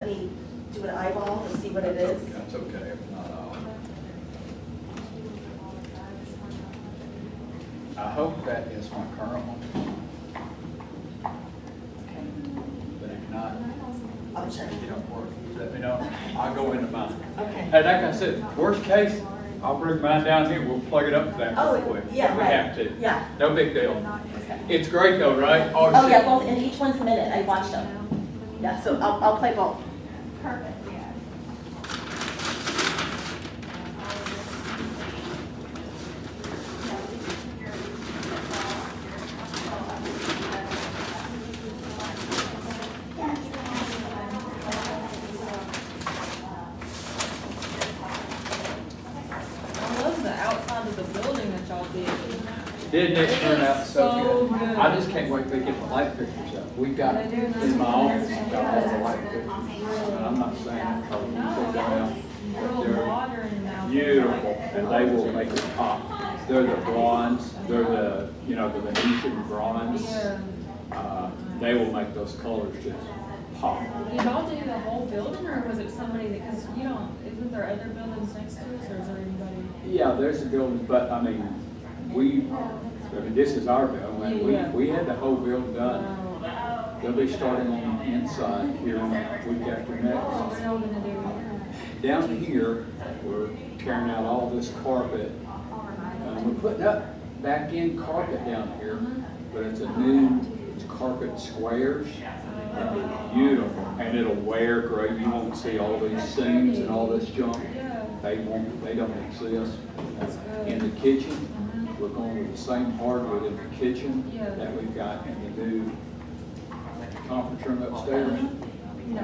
I mean, do an eyeball to see what it is. That's okay, if not, I hope that is my current one, but if not, I'll check. if you don't work, let me know. I'll go into mine. Okay. Hey, like I said, worst case, I'll bring mine down here, we'll plug it up to that real quick. Yeah, We right. have to. Yeah. No big deal. Okay. It's great though, right? Oh, yeah, both, and each one's a minute, I watched them. Yeah, so I'll play both. Perfect, yeah. I love the outside of the building that y'all did. Didn't it turn out so So good? good. I just can't wait to get the light fixtures up. We've got, in my office, we've got all the light fixtures. And I'm not saying, oh, you check them out. Real They're modern now. beautiful, and they will make it pop. They're the bronze, they're the, you know, the Venetian bronze. Yeah. They will make those colors just pop. Did y'all do the whole building, or was it somebody that, because you don't, isn't there other buildings next to us, or is there anybody? Yeah, there's a building, but I mean, this is our building. Yeah. We had the whole building done. Oh, They'll be starting on the inside here week after what next. are y'all gonna do here? Down here, we're tearing out all this carpet. We're putting up back in carpet down here, but it's a new, it's carpet squares. It'll be beautiful, and it'll wear great. You won't see all these seams and all this junk. Yeah. They don't exist. That's good. In the kitchen, we're going with the same hardwood in the kitchen Yeah. that we've got in the new conference room upstairs.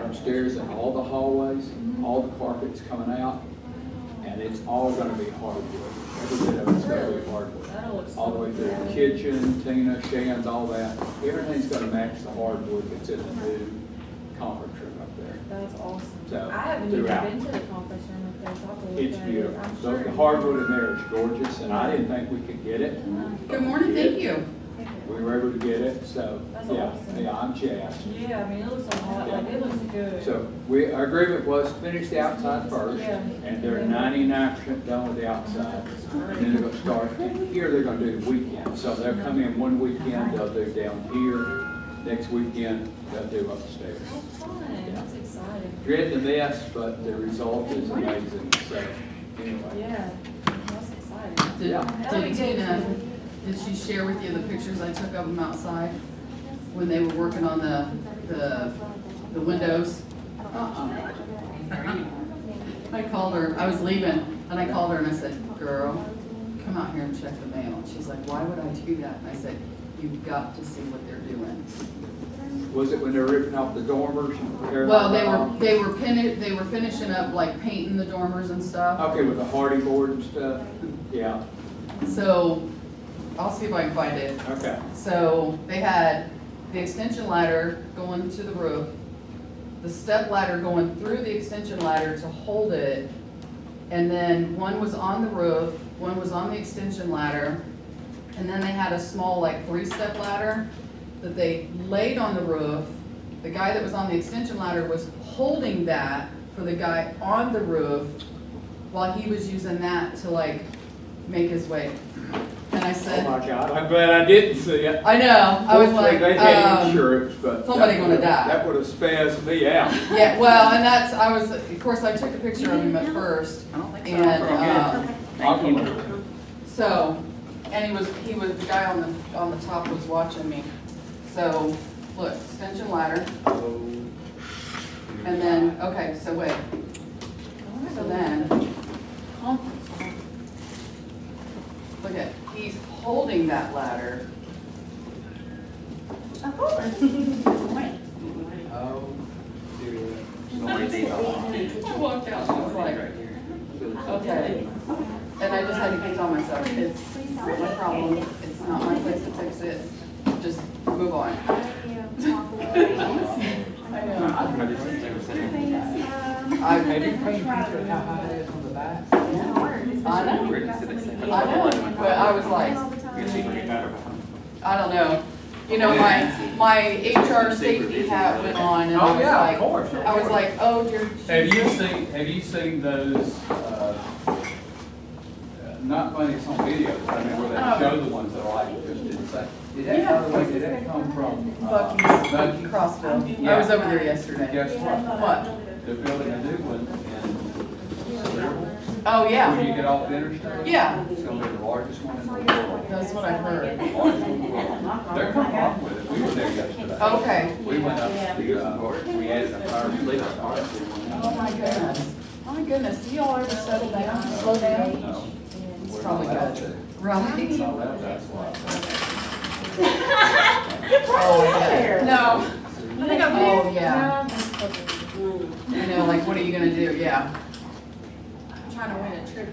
Upstairs and all the hallways, all the carpet's coming out, and it's all gonna be hardwood. Every bit of it's gonna be hardwood. That'll look so All the way through the good. kitchen, Tina, Shan's, all that. Everything's gonna match the hardwood that's in the new conference room up there. That's awesome. So, I haven't even throughout. been to the conference room up there, so I'll go look It's at it. beautiful. I'm So sure the it hardwood in there is gorgeous, and I didn't think we could get it. Good morning, thank you. We were able to get it, so, That's yeah, awesome. yeah, I'm jazzed. Yeah, I mean, it looks a lot, like, it looks good. So our agreement was to finish the outside first, Yeah. and they're 99% done with the outside. And then they're gonna start, and here they're gonna do the weekend. So they'll come in one weekend, they'll do down here. Next weekend, they'll do upstairs. How fun, that's exciting. Dread the mess, but the result is amazing, so anyway. Yeah, that's exciting. Did, Yeah. That'll be did good. Tina, did she share with you the pictures I took of them outside when they were working on the windows? I called her, I was leaving, and I called her and I said, girl, come out here and check the mail. And she's like, why would I do that? And I said, you've got to see what they're doing. Was it when they were ripping off the dormers and tearing Well, off? they were finishing up, like painting the dormers and stuff. Okay, with the hardy board and stuff? Yeah, So, I'll see if I can find it. okay. So they had the extension ladder going to the roof, the step ladder going through the extension ladder to hold it, and then one was on the roof, one was on the extension ladder, and then they had a small like 3-step ladder that they laid on the roof. The guy that was on the extension ladder was holding that for the guy on the roof while he was using that to like make his way. And I Oh said, my God, I'm glad I didn't see it. I know, I was Fortunately, like, they had insurance, but. somebody that gonna would've- die. That would have spazzed me out. yeah, well, and that's, I was, of course, I took a picture of him at first, and, Thank you. so, and he was, the guy on the top was watching me. So, look, extension ladder, and then, okay, so wait. So then, look at, he's holding that ladder. Oh, dear. I walked out, I was like, okay. And I just had to tell myself, it's not my problem, it's not my place to fix it, just move on. I know. Have you painted picture of how high it is on the back? I know, but I was like, I don't know. You know, my HR safety hat went on and I Oh, was yeah, of like, course. I was like, oh, you're. Have you seen those, not funny, it's on videos, I mean, where they show the ones that are like, just insane. Did that, by the way, did that come from? Bucky's, Bucky? Crossville. I Yeah. was over there yesterday. Guess what? What? They're building a new one in Seville. Oh, When yeah. you get off the interstate. Yeah, It's gonna be the largest one in the world. that's what I've heard. Largest one in the world. They're coming up with it, we were there yesterday. Okay. We went up, we added a fire police car. Oh, my goodness. My goodness, do y'all ever settle down, slow down? No. It's probably good. Right? No, that's why. Oh, yeah. No. I think I'm. Oh, yeah. You know, like, what are you gonna do? Yeah. I'm trying to win a trip.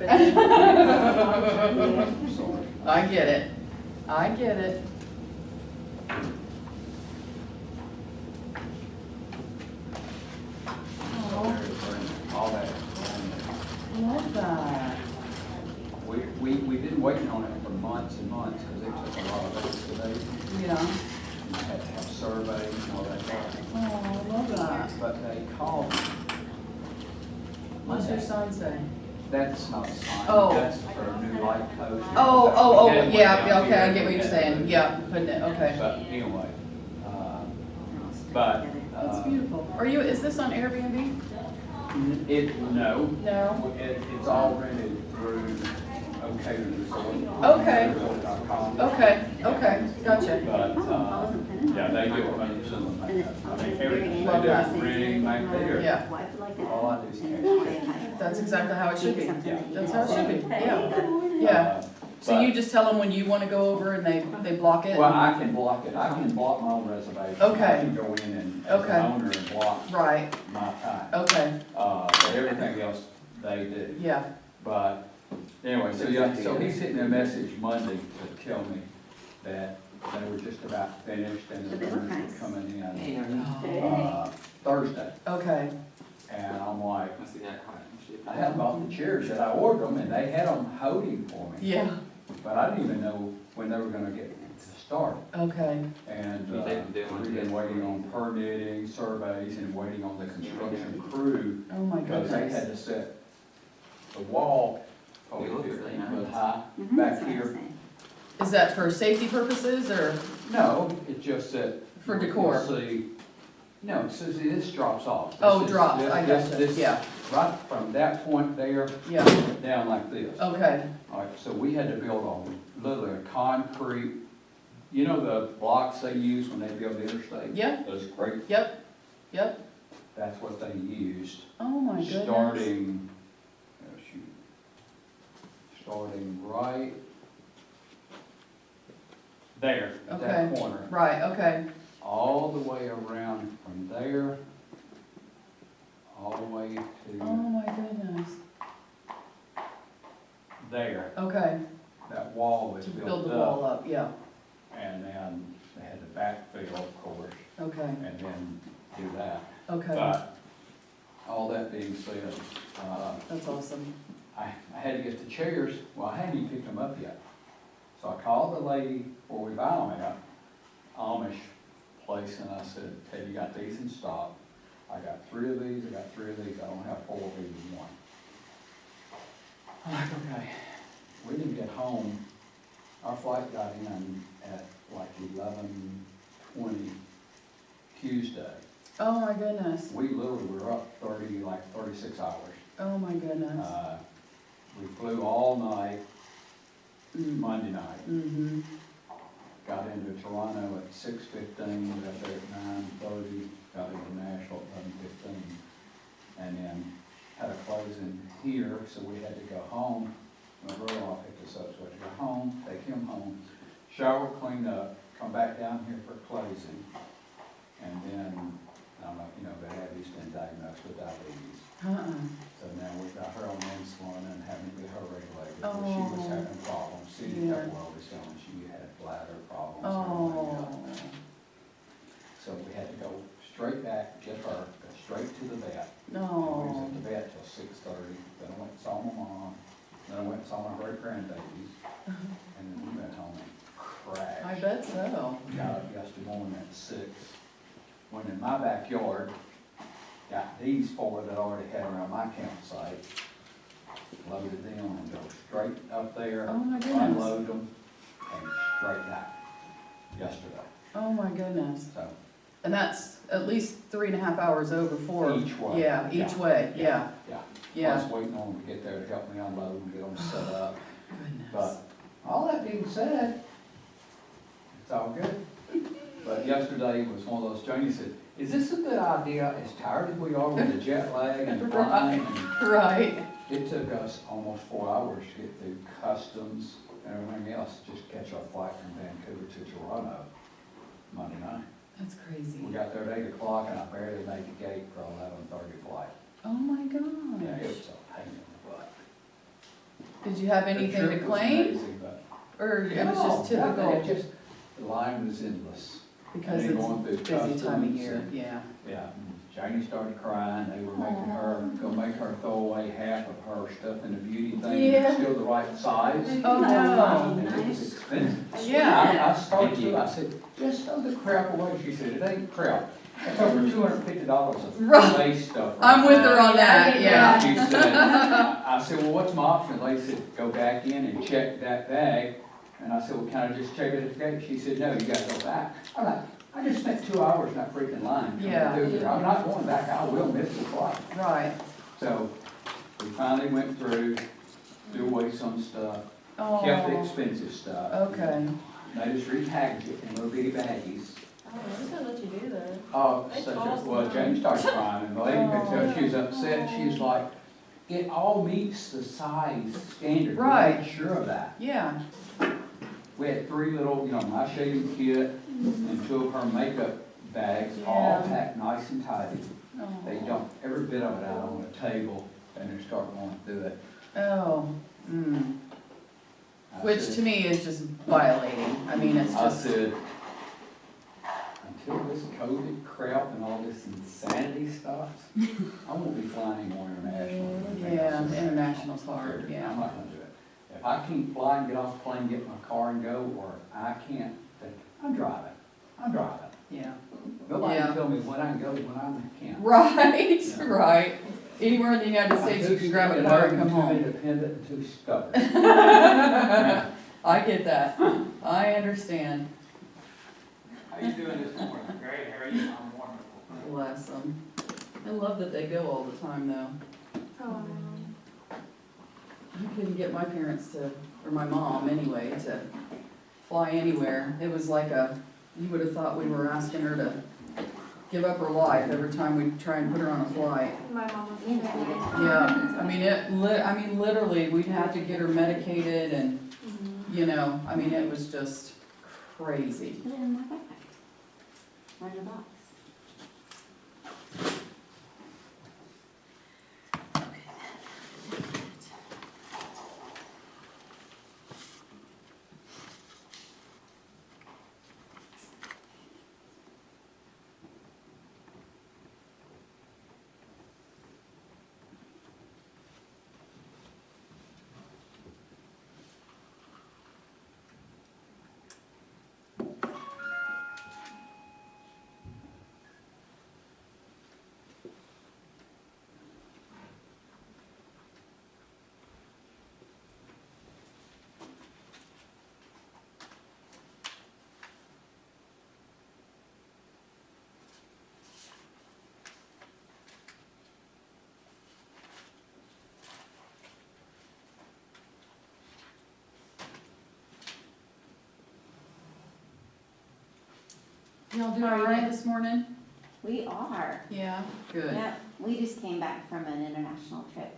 I get it. I get it. All that. Love that. We've been waiting on it for months and months, because it took a lot of excavating. Yeah. You had to have surveys and all that stuff. Oh, I love that. But they called me. What's your sign say? That's not a sign, Oh. that's for a new light post. Oh, Yeah, yeah, down okay, I here. get what you're saying. Yeah, putting it, okay. But anyway, but. That's beautiful. Are you, is this on Airbnb? No, No? it's all rented through OK Resort. Okay. Resort.com. Okay, okay, gotcha. But, yeah, they do 100% of the makeup. I mean, everything, they Love do that. renting, makeup, Yeah, all I do is cash. that's exactly how it should be. Yeah. That's how it should be, yeah. Yeah. So you just tell them when you want to go over and they block it? Well, I can block it, I can block my own reservation. Okay. I can go in and, as Okay. an owner, and block Right, my time. okay, But everything else, they do. yeah, But anyway, so yeah, so he sent me a message Monday to tell me that they were just about finished and the owners were coming in, Thursday. okay. And I'm like, I hadn't bought the chairs yet, I ordered them and they had them holding for me. Yeah, But I didn't even know when they were gonna get started. okay, And we've been waiting on permitting, surveys, and waiting on the construction crew. oh my Because they had goodness. to set the wall probably 15 foot high back here. Is that for safety purposes or? No, it just said. For decor. You'll see, no, so see, this drops off. Oh, This is- drops, this- I this- gotcha, this- yeah. Right from that point there, Yeah, down like this. okay, All right, so we had to build on literally a concrete, you know the blocks they use when they build the interstate? yeah, Those great, yep, yep. that's what they used, Oh my goodness. starting, oh shoot, starting right there, at that Okay. corner, Right, okay, all the way around from there, all the way oh to my goodness, there. okay, That wall was to build built the wall up, up, yeah, and then they had to backfill, of course, okay, and then do that. okay, But, all that being said, that's awesome. I had to get the chairs, well, I hadn't even picked them up yet. So I called the lady before we buy them at Amish place, and I said, hey, you got these in stock? I got 3 of these, I got 3 of these, I don't have 4 of these in one. I'm like, okay. We didn't get home, our flight got in at like 11:20 Tuesday. Oh my goodness, We literally were up 36 hours. oh my goodness. We flew all night, Monday night, Mm-hmm, got into Toronto at 6:15, got there at 9:30, got into Nashville at 11:15, and then had a closing here, so we had to go home. My brother-in-law picked us up, so we had to go home, take him home, shower, clean up, come back down here for closing, and then, I don't know if you know, but Abby's been diagnosed with diabetes. So now we've got her on insulin and having to get her regulated, but she was Oh. having problems. Cindy Yeah. Pepperell was telling she had bladder problems. and oh, everything else. So we had to go straight back, get her, go straight to the vet. And we was no, at the vet till 6:30, then I went and saw my mom, then I went and saw my great grandbabies, and then we went home and crashed. I bet so. Got up yesterday morning at 6. Went in my backyard, got these 4 that I already had around my campsite, loaded them and go straight up there, Oh my goodness. unload them, and straight back yesterday. Oh my goodness. So And that's at least 3.5 hours over for. each way. Yeah, each Yeah. way, yeah, Yeah. I yeah. was waiting on them to get there to help me unload and get them set up. Goodness. But all that being said, it's all good. But yesterday was one of those, Janie said, is this a good idea, as tired as we are with the jet lag and the flying? And Right. it took us almost 4 hours to get through customs and everything else, just to catch our flight from Vancouver to Toronto Monday night. That's crazy. We got there at 8 o'clock and I barely made the gate for 11:30 flight. Oh my Yeah, gosh. it was a pain in the butt. Did you have The anything to trip was claim? amazing, but- Or it was just No, nothing. typical It just, the line was endless. because And then it's going through busy time of customs year, and- yeah. Yeah, Janie started crying, they were making her, gonna make her throw away half of her stuff in the beauty thing, Yeah. it's still the right size. Oh, no. And it was expensive. Yeah. I started to, I said, just throw the crap away, she said, it ain't crap. That's over $250 of Right. lace stuff. I'm with her on that, yeah. She said, I said, well, what's my option? They said, go back in and check that bag. And I said, well, can I just check it at the gate? She said, no, you gotta go back. I'm like, I just spent 2 hours in that freaking line. coming Yeah. through here. I'm not going back, I will miss the flight. Right. So, we finally went through, threw away some stuff, Oh, kept the expensive stuff. okay. Made us repackage it in little bitty baggies. Oh, I'm gonna let you do that. Oh, That's such a, awesome. well, Jane started crying, and the lady could tell she was upset, she was Oh. like, it all meets the size standard. We Right. made sure of that. Yeah. We had 3 little, my shaving kit and 2 of her makeup bags, all Yeah. packed nice and tidy. Oh. They dumped every bit of it out on the table, and they start going through it. Oh, I which said- to me is just violating. I mean, it's I just, said, until this COVID crap and all this insanity stops, I won't be flying anymore international. yeah, the international's hard, I'm yeah. not gonna do it. If I can't fly and get off the plane, get in my car and go, or if I can't, then I'm driving. I'm driving. Yeah. Nobody Yeah. can tell me when I can go, when I can't. Right, Yeah. right. Anywhere in the United States, you can grab a car and come Too home. independent and too stubborn. I get that. I understand. How you doing this morning? Great, how are you? I'm wonderful. Bless them. I love that they go all the time, though. Oh. You couldn't get my parents to, or my mom anyway, to fly anywhere. It was like you would have thought we were asking her to give up her life every time we try and put her on a flight. My mom was Yeah, I mean, literally, we'd have to get her medicated and, I mean, it was just crazy. Put it in my backpack. Or in your box. Y'all doing all right this morning? We are. Yeah. Good. Yep, we just came back from an international trip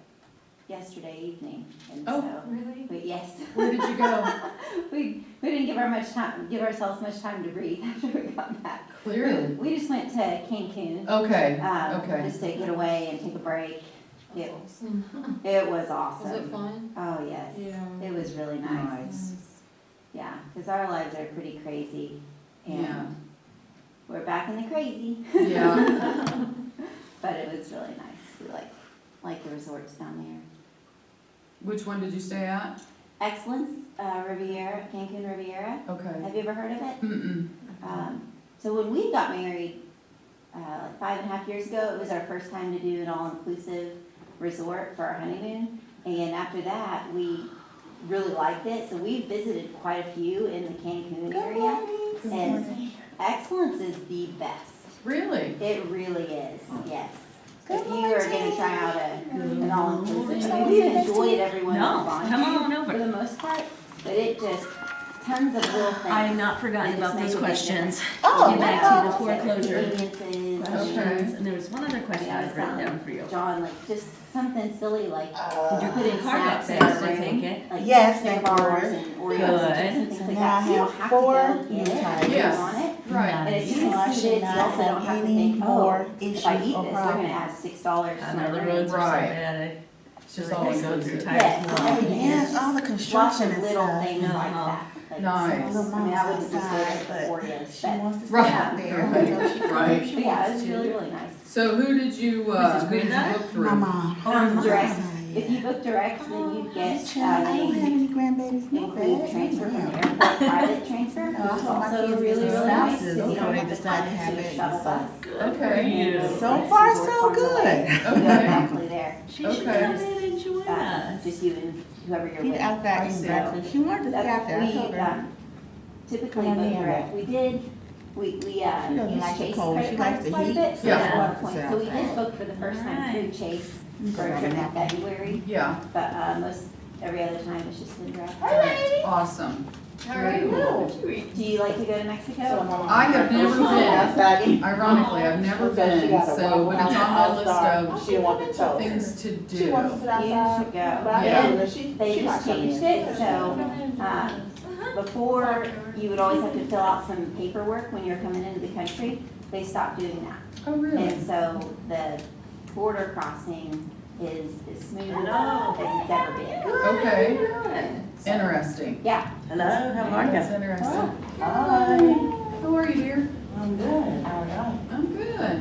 yesterday evening, and Oh. so, Really? but yes. Where did you go? We didn't give ourselves much time to breathe after we got back. Clearly. We just went to Cancun, Okay, okay. just to get away and take a break. It, Awesome. it was awesome. Was it fun? Oh, yes. Yeah. It was really nice. Nice. Yeah, because our lives are pretty crazy, Yeah. and we're back in the crazy. Yeah. But it was really nice. We like the resorts down there. Which one did you stay at? Excellence Riviera, Cancun Riviera. Okay. Have you ever heard of it? Mm-mm. So when we got married, like 5.5 years ago, it was our first time to do an all-inclusive resort for our honeymoon. And after that, we really liked it, so we visited quite a few in the Cancun area. And Excellence is the best. Really? It really is, yes. Good If you are gonna morning. try out an all-inclusive, I morning. mean, we enjoyed everyone in No, Bonnie come on over. for the most part, but it just, tons of little things. I have not forgotten It just about makes those a big questions. Oh, Get back to the foreclosure Conveniences, questions, and there was one other question I had written down for you. John, like, just something silly like, Did you put in car snacks in boxes, our I room, take it? like Yes, Snicker thank bars you. and Oreos Good. and things So like now I that. So you don't have have to 4 go get it, types. if you Yes. want it. Right. And if So you I include should it, you not also don't have have to any think, more oh, issues if I eat or this, they're gonna problems. add $6 to I my know the rent. roads are so Right. bad, It's just I all just go through inclusive. tires Yes, more. everything Yes, is all the lots construction of and little stuff. things like Uh-huh. that. Like, Nice. I mean, I wouldn't just Outside, say but Oreos, She but, wants to stay Right. out there. Right. You know, she can Right. if she but yeah, wants it was to. really, really nice. So who did you book through? My mom. Oh, Direct, Yeah. if you book direct, then you get, I don't have any grandbabies. No include bad. transfer from the Yeah. airport, private transfer, which No, I is told my also kids really, it's really nice, spouses because you before don't they have to decide to sign have into a babies, shuttle so. bus. Okay. So far, so good. Okay. Directly there. She Okay. should come in and join us. Just you and whoever you're Eat with. out there I eating see. breakfast. She wanted to stay out there. I told her. Typically Come on book in. direct, we doesn't use like the Chase cold. credit She likes cards the quite a heat. bit, so Yeah. that's a lot of points. Yeah. So we did book for the first time through Chase for a trip in February, Yeah, but most, every other time it's just been direct. awesome. Very cool. Do you like to go to Mexico? I have never been. been. Ironically, I've never been, so it's on my list of She wanted to. things to She wants to do. sit outside. You should go. Yeah. And they just changed it, so, before, you would always have to fill out some paperwork when you're coming into the country. They stopped doing that. Oh, really? And so the border crossing is as smooth as it's ever been. Okay, interesting. Yeah. Hello, how That's interesting. Hi. How are you, dear? I'm good. How are you? I'm good.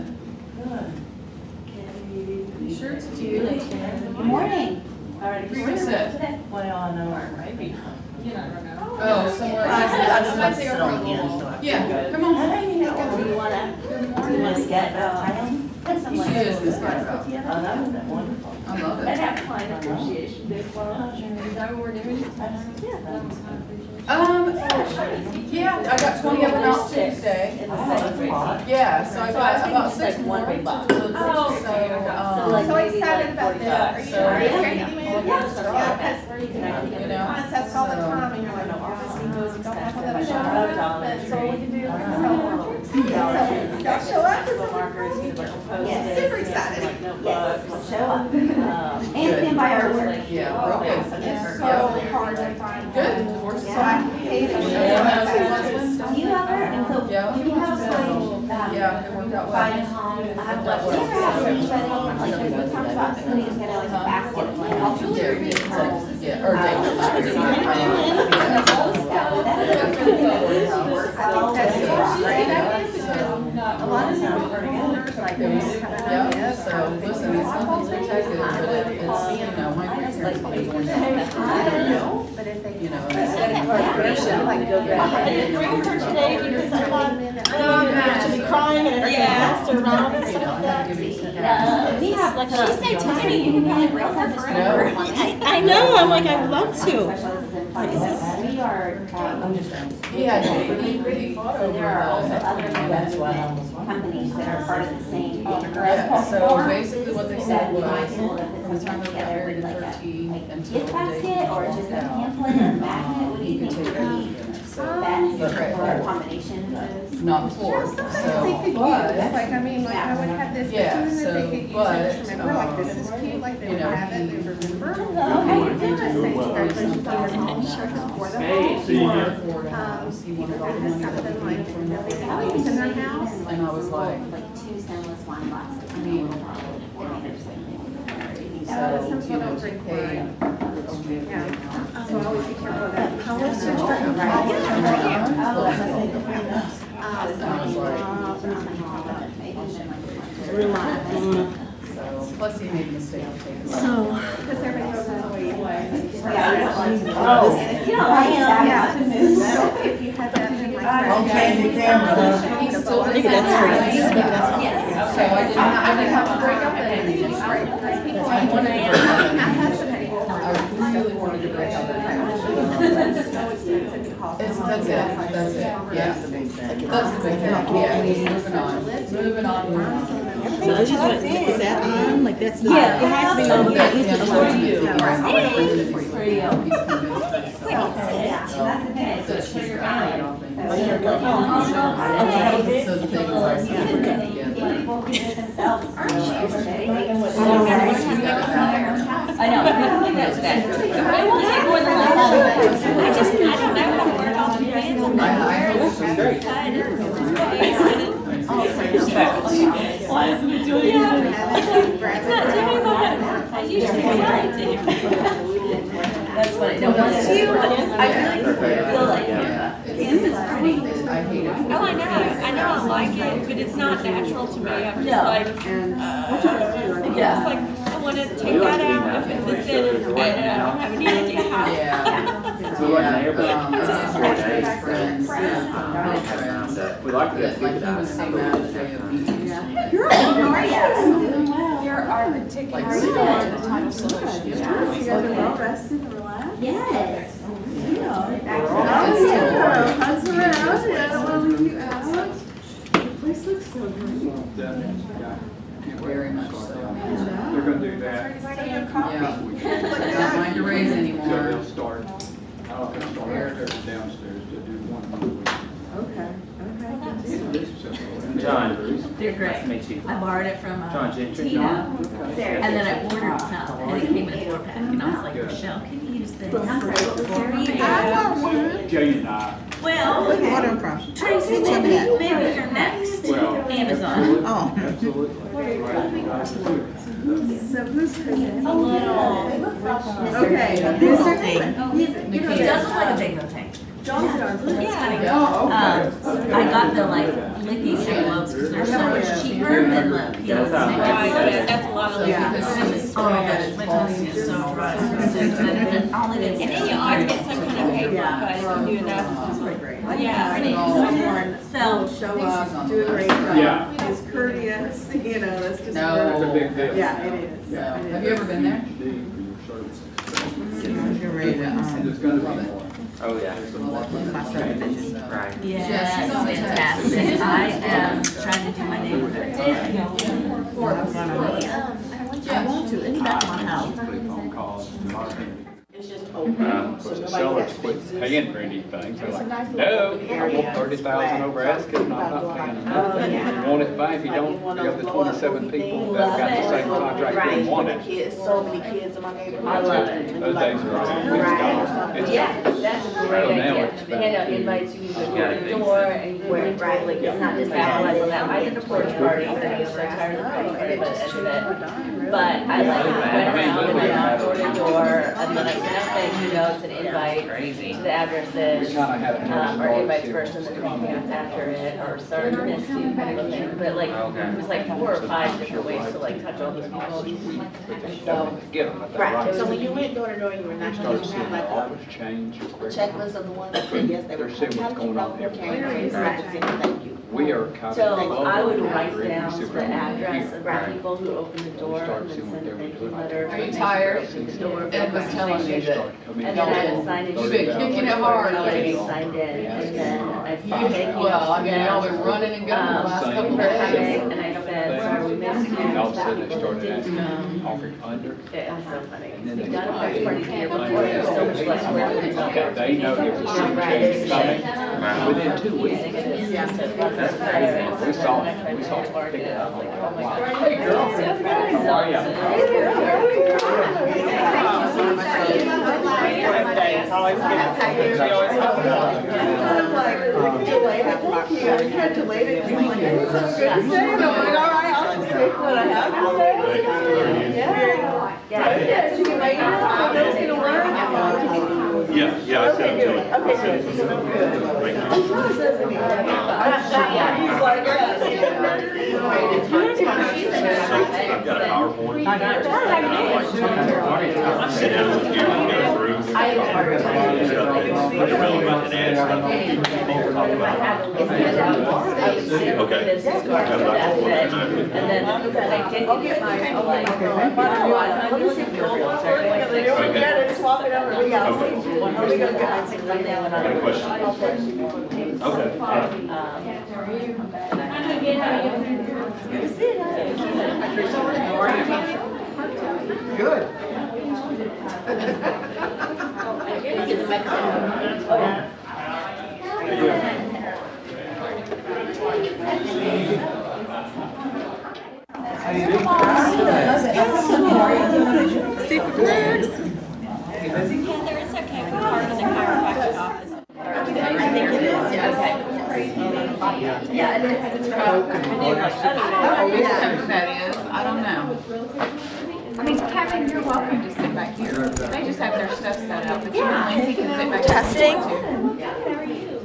You sure it's a you? Good morning. Where is it? Well, I know. Maybe. You never know. Oh, somewhere. I just Right like to there sit for a on the little end, while. so I Yeah, come on. Do you wanna? Good morning. get, She is this guy about. I know, that's wonderful. I love I it. have client appreciation day tomorrow. Is that what we're doing? That was kind of appreciated. Yeah, I got 20 of them out Tuesday. In the second grade. Yeah, so I got about 6 like more one to big box. deliver. Oh, okay, okay. So like So maybe excited like about this. 45. Are you So- ready to meet? Yeah. Yeah, Where you can You know? concepts all the So- time, and you're like, oh, don't have to let me show $5 up, but so all we can do is Y'all show up. markers, Yes. Super excited. Like notebooks. Yes, show up. Um, And stand by our work. Yeah, real good. It's so Yeah. hard to find. Good. Divorce is So I hate it. Do you have her? And so, Yeah. do you have like, Yeah, it worked out find well. home? Do you ever have anybody, like, we talked about putting together like a basket of like, all the Yeah, jewelry and home? yeah, or David. That would be I think that's a lot of times we're together, like, Yeah, so listen, it's nothing's protected, but it's, you know, my grandparents paid one I don't know, but if they. you know. Like, go back. I didn't bring her today because I thought to to be crying and everything else around and stuff like that. we have like a. She's so tiny, you can be like real time forever. I know, I'm like, I'd love to. Specializes in finance. We are, Yeah, he fought so over there are also that. other companies that are part of the same. Yeah, so basically what they said was, Mindful that from the this is time put they got together married with at like a 13 until gift the basket day or just a pamphlet or a magnet, what do you you could think take would it. be So, best Right. or a combination of those? not before, so, Like, but, I mean, like, I would have this, but Yeah, soon as so, they could use but, it, remember, like, this is cute, like, they you would know, have it, they would remember. he wanted a Ford house, he wanted all the money that Something he like, needed from the in house. their house. And I was like, Like two stemless wine glasses. I mean, That was so, something you I know, would to drink pay. Yeah. So always be careful of that. How was your trip? And I was like, so, Plus he made a mistake of taking. So. Because everybody goes that way anyway. Oh, you don't like that to move. So if you had that thing like that. Okay, the camera. He's still. Maybe that's free. Maybe that's all. Yes. So I didn't have to break up that ending. I wanted to break up My husband had to go over. I really wanted to break up that ending. So expensive to call someone. That's it, yeah. That's the big thing, yeah, moving on. So I just went, is that on? Like that's the. Yeah, it has to be on. Yeah, it's for you. Yeah. Right, I wanna bring it for you. For you. He's convinced of himself. That's the thing. So she's fine, I don't think. Okay. So the thing is, I see it together. People can do themselves. I know, that's bad. It won't take more than like 5 minutes. I don't know how to work all the hands on I hope so. Why isn't it doing it? It's not doing that. I usually try to. That's what I don't want to do. I really feel like, Yeah. I hate it. Oh, I know I like it, but it's not natural to me. I'm just No. like, Yeah. it's like, I want to take that out and put this in, and I don't have any idea how. Yeah. Friends, friends. We like That, like, he was saying that the day of meetings. There are particular Like, title solutions. You guys are well rested and relaxed. Yes. Hugs around, I don't want to leave you out. The place looks so great. Very much so. They're gonna do that. Yeah. Not mine to raise So anymore. they'll start, I'll start upstairs and downstairs to do one a week. Okay, John. they're great. Nice to meet you. I borrowed it from John Gentry. Tina, and then I ordered some, and it came in a 4-pack, and I was like, Michelle, can you use this? Jay and I, Well, Tracy, maybe you're next. well. Amazon. Oh. Absolutely. So who's cooking? A little. Okay, Mr. Thing. He does look like a bingo tank. John's done. Yeah. Oh, okay. I got the like licking gloves because they're so much cheaper than the peels. That's a lot of. Yeah. Oh my gosh, my tongue is so right. And all it is. And then you always get some kind of paper cut if you do enough. Someone So- will show up, do a great job, Yeah. is courteous, you know, that's just. No. That's a big deal. Yeah, it is. No. It is. Have you ever been there? There's gonna be more. Oh, yeah. Right. Yeah, it's fantastic. I am trying to do my neighborhood. I want to, it's back my house. Phone calls, a lot of things. It's just open. Of course, the sellers quit paying for anything, they're like, no, I want 30,000 over asking, I'm not paying nothing. You want it, fine, if you don't, the other 27 people that got the same contract didn't want it. Kids, so many kids in my neighborhood. I love it. Those days are over, it's gone. It's Yeah, gone. that's a So great now idea. it's They hand out invites, you can go to the door and you can right, like, it's not just that, like, that. I did a porch party, and I was so tired of the porch party, but I ended it. But I like went around and I knocked door to door, and then I sent out thank you notes and invites to the addresses, We kinda had a or invites first and then anything else after it, or started an issue kind of thing. But like, it was like 4 or 5 different ways to like touch all these people. But they don't get them at that Right, right. so when you went door to door, you were You not start going to seeing have like all a this change. checklist of the ones that said yes, they were. They're seeing How what's did you going know on who came? everywhere. Thank you. We are kind So of. I would write down the address of the people who opened the door Start and then seeing what send they a were thank you doing. letter. Are you tired? Opened the door. Ed was telling me that. And then I would sign in. You've been kicking it hard Already lately. signed in, and then I said thank you. Well, I mean, y'all been running and gunning the last couple of days. And I said, sorry, we missed you. And all of a sudden they started asking, offering under. It was so funny. And then We they got a started first party here before, there's so much less work than it's Okay, they know there's a sea change coming. Within 2 weeks, we saw it, we saw it. Pick it up. Hey, girl. How are ya? Yeah, I sent it to him. I sent it to him. He's like, I've got a PowerPoint. I got I sit down with you and go through. I have a hard time. Irrelevant and add we'll talk about it. Okay. This is going to that bit, and then I didn't get my, I'm like, no, I'm looking for a realtor. Got a question? Okay. Good. Heather, it's okay, we're part of the chiropractic office. I think it is, yeah, okay. Yeah, it is. It's That is, I don't know. I mean, Kevin, you're welcome to sit back here. They just have their stuff set up, but you and Lindsay can sit back Testing. here too.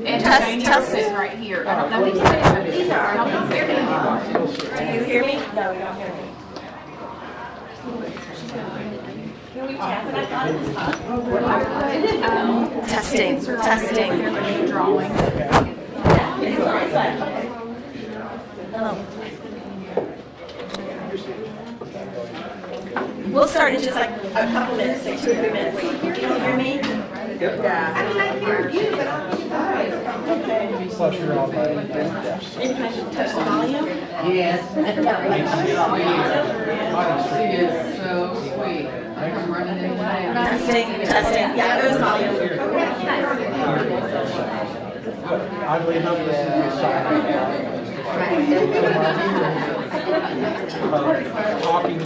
And Janie will sit right here. I don't know who's sitting, but these are our helping here. Do you hear me? No, you don't hear me. Can we tap it? I thought it was Testing, testing. Drawing. We'll start in just like a couple minutes, like 2 or 3 minutes. You don't hear me? Yeah. I mean, I hear you, but I'm Plus you're all right. And can I touch the volume? Yes. She is so sweet. I'm running in town. Testing, testing. Yeah, it was volume. Oddly enough, this is the side. Talking to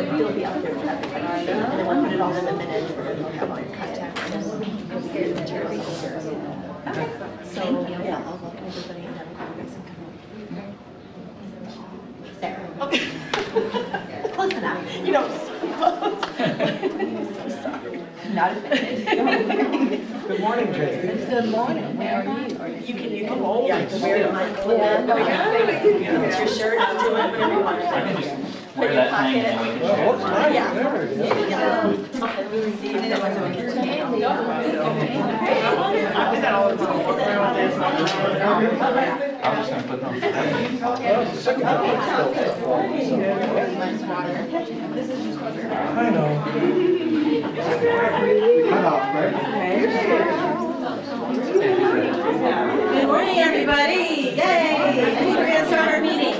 You'll be out there with everybody. And then we'll put it all in the minutes, and then we'll have all your contact. And then we'll get the materials. Okay. So, yeah, I'll welcome everybody and have a conversation. There. Okay. Close enough. You don't. Not offended. Good morning, Jay. Good morning. How are you? You can hold. Yeah, you can wear it. Put your shirt up to it, whatever you want. Put your pocket. Well, looks nice. Yeah. There it is. I'm just gonna put them. I know. Good morning, everybody. Yay! I think we're gonna start our meeting.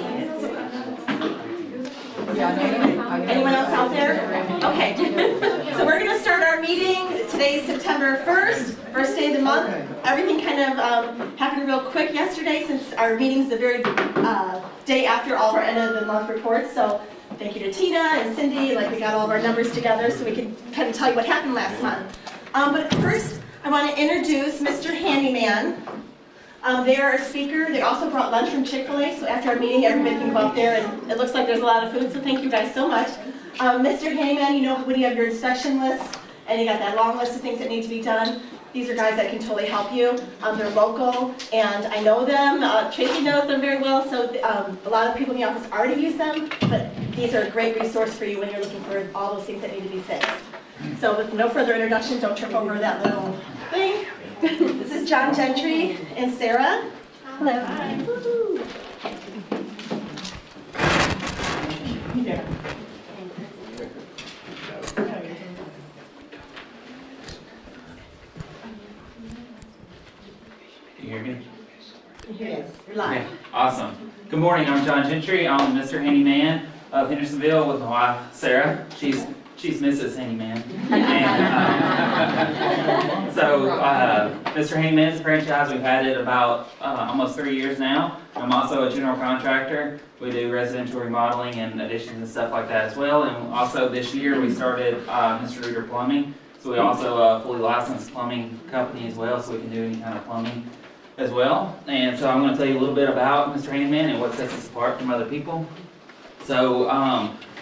Anyone else out there? Okay. So we're gonna start our meeting. Today's September 1st, first day of the month. Everything kind of happened real quick yesterday since our meeting's the very day after all of our end of the month reports. So thank you to Tina and Cindy, like we got all of our numbers together so we can kind of tell you what happened last month. But first, I want to introduce Mr. Handyman. They are a speaker. They also brought lunch from Chick-fil-A, so after our meeting, everybody can go out there, and it looks like there's a lot of food, so thank you guys so much. Mr. Handyman, you know when you have your inspection list, and you got that long list of things that need to be done, these are guys that can totally help you. They're local, and I know them. Tracy knows them very well, so a lot of people in the office already use them, but these are a great resource for you when you're looking for all those things that need to be fixed. So with no further introduction, don't trip over that little thing. This is John Gentry and Sarah. Hello. Hi. Woo-hoo. Yeah. Can you hear me? Yes, you're live. Awesome. Good morning, I'm John Gentry. I'm Mr. Handyman of Hendersonville with my wife, Sarah. She's Mrs. Handyman. And, So, Mr. Handyman's franchise, we've had it about almost 3 years now. I'm also a general contractor. We do residential remodeling and additions and stuff like that as well. And also this year we started Mr. Reuter Plumbing. So we also a fully licensed plumbing company as well, so we can do any kind of plumbing as well. And so I'm going to tell you a little bit about Mr. Handyman and what sets us apart from other people. So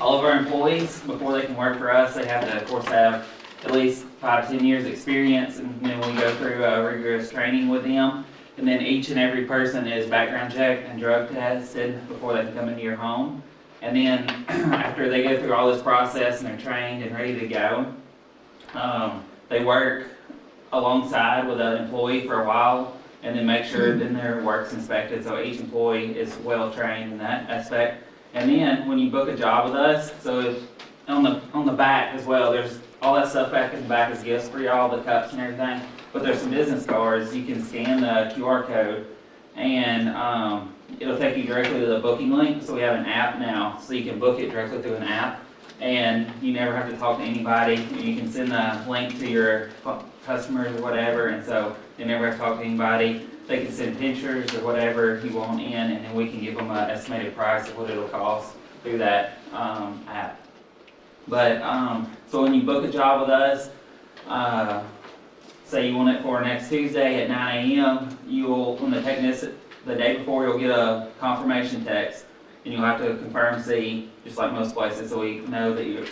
all of our employees, before they can work for us, they have to, of course, have at least 5 to 10 years experience, and then we go through rigorous training with them. And then each and every person is background checked and drug tested before they can come into your home. And then after they go through all this process and they're trained and ready to go, they work alongside with an employee for a while and then make sure then their work's inspected, so each employee is well trained in that aspect. And then when you book a job with us, so if, on the back as well, there's all that stuff back in the back is gifts for y'all, the cups and everything. But there's some business cards. You can scan the QR code, and it'll take you directly to the booking link. So we have an app now, so you can book it directly through an app, and you never have to talk to anybody. You can send the link to your customers or whatever, and so they never have to talk to anybody. They can send pictures or whatever you want in, and then we can give them an estimated price of what it'll cost through that app. But so when you book a job with us, say you want it for next Tuesday at 9 a.m., you'll, when the technician, the day before, you'll get a confirmation text, and you'll have to confirm C, just like most places, so we know that you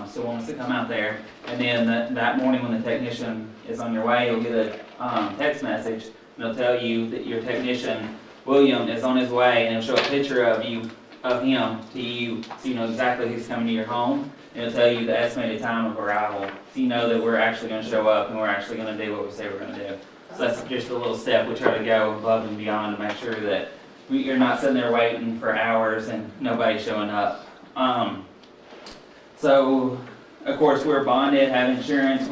still want us to come out there. And then that morning when the technician is on your way, you'll get a text message, and it'll tell you that your technician, William, is on his way, and it'll show a picture of him to you, so you know exactly who's coming to your home. It'll tell you the estimated time of arrival, so you know that we're actually going to show up and we're actually going to do what we say we're going to do. So that's just a little step we try to go above and beyond to make sure that you're not sitting there waiting for hours and nobody's showing up. So, of course, we're bonded, have insurance.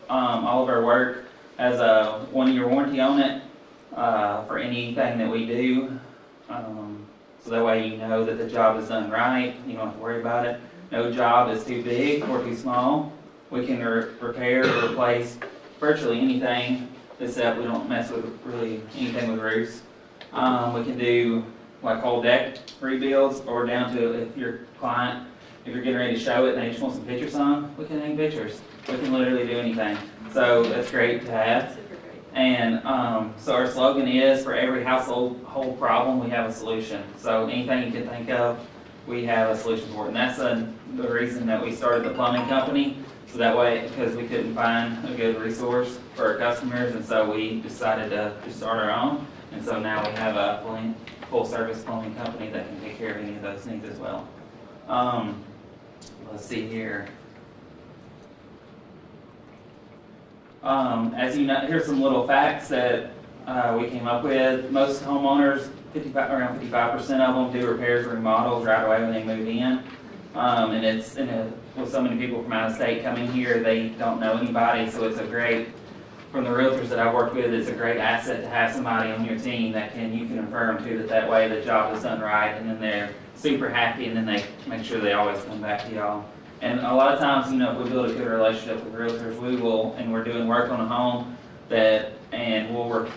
All of our work has a 1-year warranty on it for anything that we do. So that way you know that the job is done right. You don't have to worry about it. No job is too big or too small. We can repair or replace virtually anything, except we don't mess with really anything with roofs. We can do like whole deck rebuilds, or down to if your client, if you're getting ready to show it and they just want some pictures on, we can hang pictures. We can literally do anything. So that's great to have. And so our slogan is, for every household problem, we have a solution. So anything you can think of, we have a solution for it. And that's the reason that we started the plumbing company. So that way, because we couldn't find a good resource for our customers, and so we decided to just start our own. And so now we have a full-service plumbing company that can take care of any of those needs as well. Let's see here. As you know, here's some little facts that we came up with. Most homeowners, around 55% of them, do repairs or remodels right away when they move in. And with so many people from out of state coming here, they don't know anybody, so it's a great, from the realtors that I've worked with, it's a great asset to have somebody on your team that you can affirm to that way the job is done right, and then they're super happy, and then they make sure they always come back to y'all. And a lot of times, if we build a good relationship with realtors, we will, and we're doing work on a home and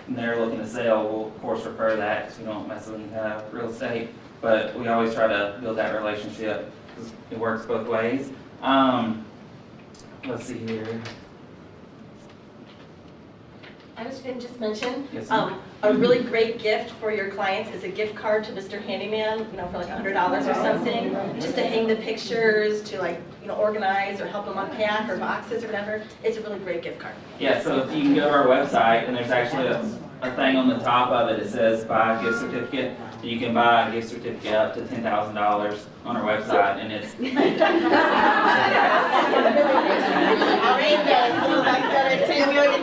they're looking to sell, we'll of course refer that, because we don't mess with any kind of real estate, but we always try to build that relationship, because it works both ways. Let's see here. I was going to just mention, Yes, a really great gift for your clients is a gift card to Mr. Handyman, for like $100 or something, just to hang the pictures, to organize or help them unpack or boxes or whatever. It's a really great gift card. Yeah, so if you can go to our website, and there's actually a thing on the top of it that says buy a gift certificate. You can buy a gift certificate up to $10,000 on our website, and it's... I'll read that as soon as I said a $10 million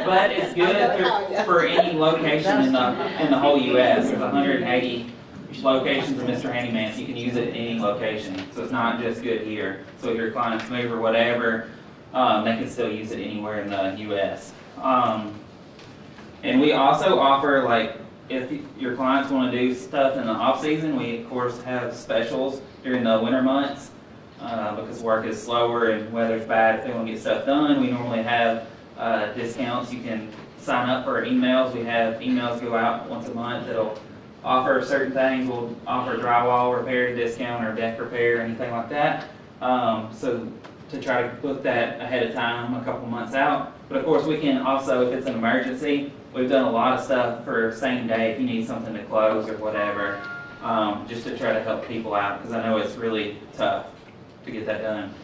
But it's good for any location in the whole U.S. There's 180 locations of Mr. Handyman, so you can use it in any location. So it's not just good here. So if your clients move or whatever, they can still use it anywhere in the U.S. And we also offer, if your clients want to do stuff in the off season, we of course have specials during the winter months. because work is slower and weather's bad. If they want to get stuff done, we normally have discounts. You can sign up for our emails. We have emails go out once a month that'll offer certain things. We'll offer drywall repair discount or deck repair, anything like that. So to try to book that ahead of time, a couple months out. But of course, we can also, if it's an emergency, we've done a lot of stuff for same day if you need something to close or whatever, just to try to help people out, because I know it's really tough to get that done.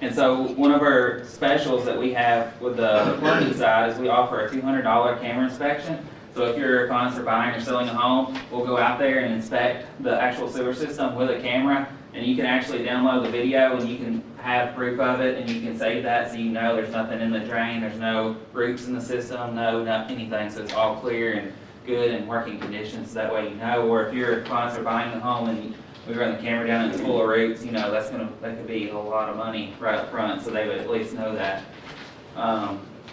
And so one of our specials that we have with the plumbing side is we offer a $200 camera inspection. So if your clients are buying or selling a home, we'll go out there and inspect the actual sewer system with a camera, and you can actually download the video and you can have proof of it, and you can save that so you know there's nothing in the drain, there's no roots in the system, not anything, so it's all clear and good and working conditions. That way you know. Or if your clients are buying the home and we run the camera down and it's full of roots, you know, that could be a lot of money right up front, so they would at least know that.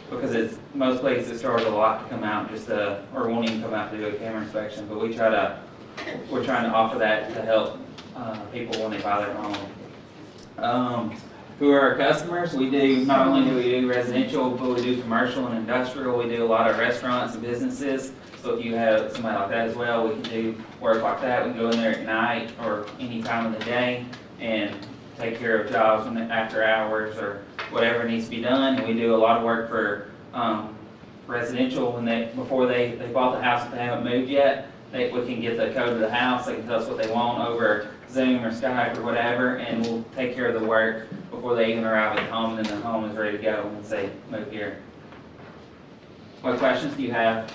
Because most places charge a lot to come out or won't even come out to do a camera inspection, but we're trying to offer that to help people when they buy their home. Who are our customers? Not only do we do residential, but we do commercial and industrial. We do a lot of restaurants and businesses. So if you have somebody like that as well, we can do work like that. We can go in there at night or any time of the day and take care of jobs after hours or whatever needs to be done. And we do a lot of work for residential before they bought the house if they haven't moved yet. We can get the code of the house. They can tell us what they want over Zoom or Skype or whatever, and we'll take care of the work before they even arrive at home, and then the home is ready to go once they move here. What questions do you have?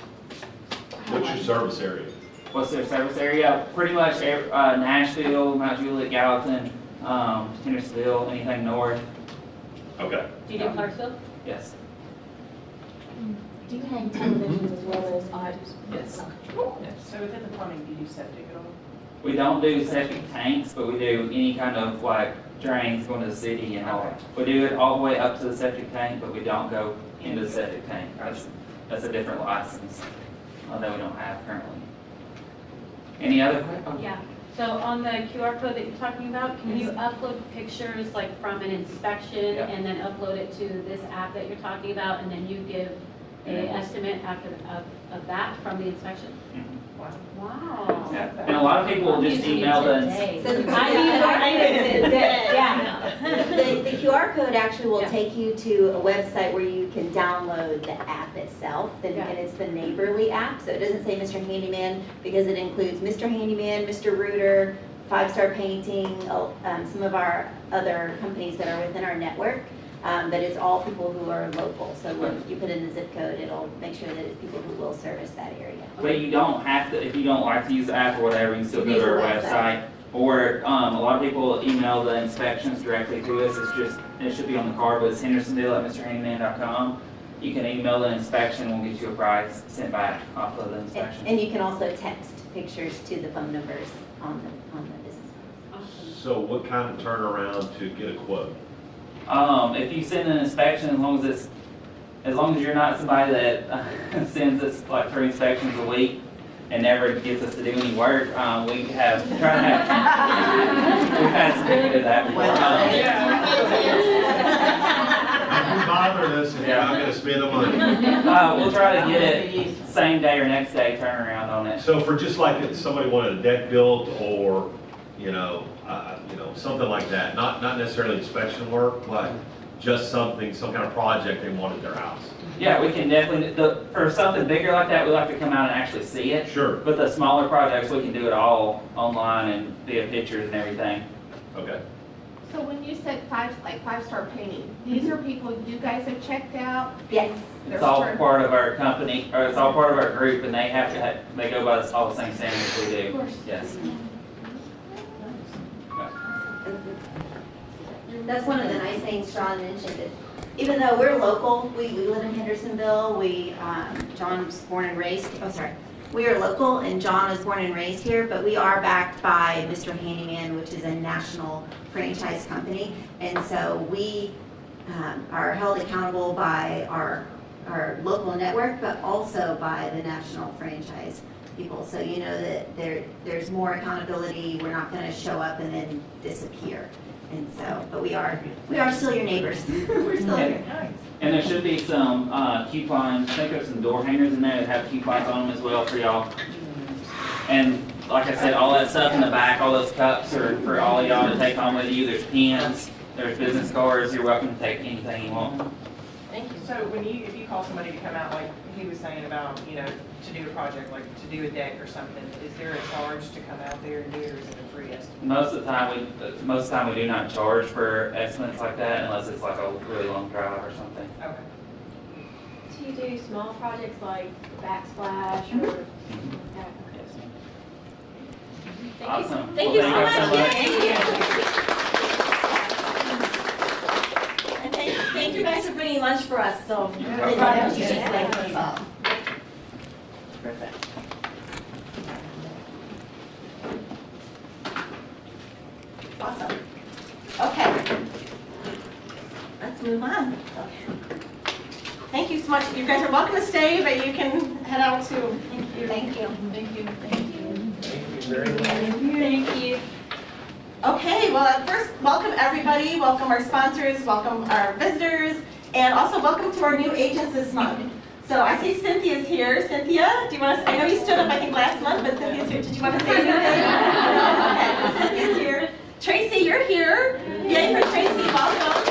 What's your service area? What's their service area? Pretty much Nashville, Mount Juliet, Gallatin, Hendersonville, anything north. Okay. Do you do Clarksville? Yes. Do you hang televisions as well as audios? Yes. Yes. So within the plumbing, do you do septic at all? We don't do septic tanks, but we do any kind of like drains going to the city and all. We do it all the way up to the septic tank, but we don't go into the septic tank. That's a different license that we don't have currently. Any other questions? Yeah, so on the QR code that you're talking about, can you upload pictures like from an inspection Yeah. and then upload it to this app that you're talking about, and then you give an estimate of that from the inspection? Mhm. Wow. Yeah. And a lot of people will just email the. The QR code actually will Yeah. take you to a website where you can download the app itself, and Yeah. it's the Neighborly app, so it doesn't say Mr. Handyman, because it includes Mr. Handyman, Mr. Rooter, Five Star Painting, some of our other companies that are within our network, but it's all people who are local, so when you put in the zip code, it'll make sure that it's people who will service that area. But you don't have to, if you don't like to use the app or whatever, you can still go to our website. Or a lot of people email the inspections directly to us. It should be on the card, but it's hendersonville@mrhandyman.com. You can email the inspection, we'll get you a price sent back off of the inspection. And you can also text pictures to the phone numbers on the business. So what kind of turnaround to get a quote? If you send an inspection, as long as you're not somebody that sends us like 3 inspections a week and never gets us to do any work, we've had some people do that before. Don't bother us if you're not gonna spend the money. We'll try to get it same day or next day turnaround on it. So for just like if somebody wanted a deck built or, something like that, not necessarily inspection work, but just some kind of project they want at their house. Yeah, we can definitely, for something bigger like that, we like to come out and actually see it. Sure. But the smaller projects, we can do it all online and via pictures and everything. Okay. So when you said Five Star Painting, these are people you guys have checked out? Yes. It's all part of our company, or it's all part of our group, and they have to, they go by all the same standards we do. Of course. Yes. That's one of the nice things Sean mentioned, is even though we're local, we live in Hendersonville, John was born and raised, we are local and John was born and raised here, but we are backed by Mr. Handyman, which is a national franchise company. And so we are held accountable by our local network, but also by the national franchise people, so you know that there's more accountability. We're not gonna show up and then disappear. And so, but we are still your neighbors. We're still here. And there should be some coupons, I think there's some door hangers in there that have coupons on them as well for y'all. And like I said, all that stuff in the back, all those cups are for all of y'all to take home with you. There's pens, there's business cards, you're welcome to take anything you want. Thank you. So if you call somebody to come out, like he was saying about, to do a project, like to do a deck or something, is there a charge to come out there and do it, or is it a free estimate? Most of the time we do not charge for estimates like that unless it's like a really long drive or something. Okay. Do you do small projects like backsplash or? Yes, ma'am. Awesome. Thank you so Well, much. thank Thank you. And thank you guys for bringing lunch for us, so they brought it to you today for us all. Perfect. Awesome. Okay. Let's move on. Thank you so much. You guys are welcome to stay, but you can head out too. Thank you. Thank you. Thank you. Thank you. Okay, well, at first, welcome everybody. Welcome our sponsors, welcome our visitors, and also welcome to our new agents this month. So I see Cynthia's here. Cynthia, do you want to, I know you stood up, I think, last month, but Cynthia's here. Did you want to say anything? Okay, well, Cynthia's here. Tracy, you're here. Yay for Tracy, welcome. Do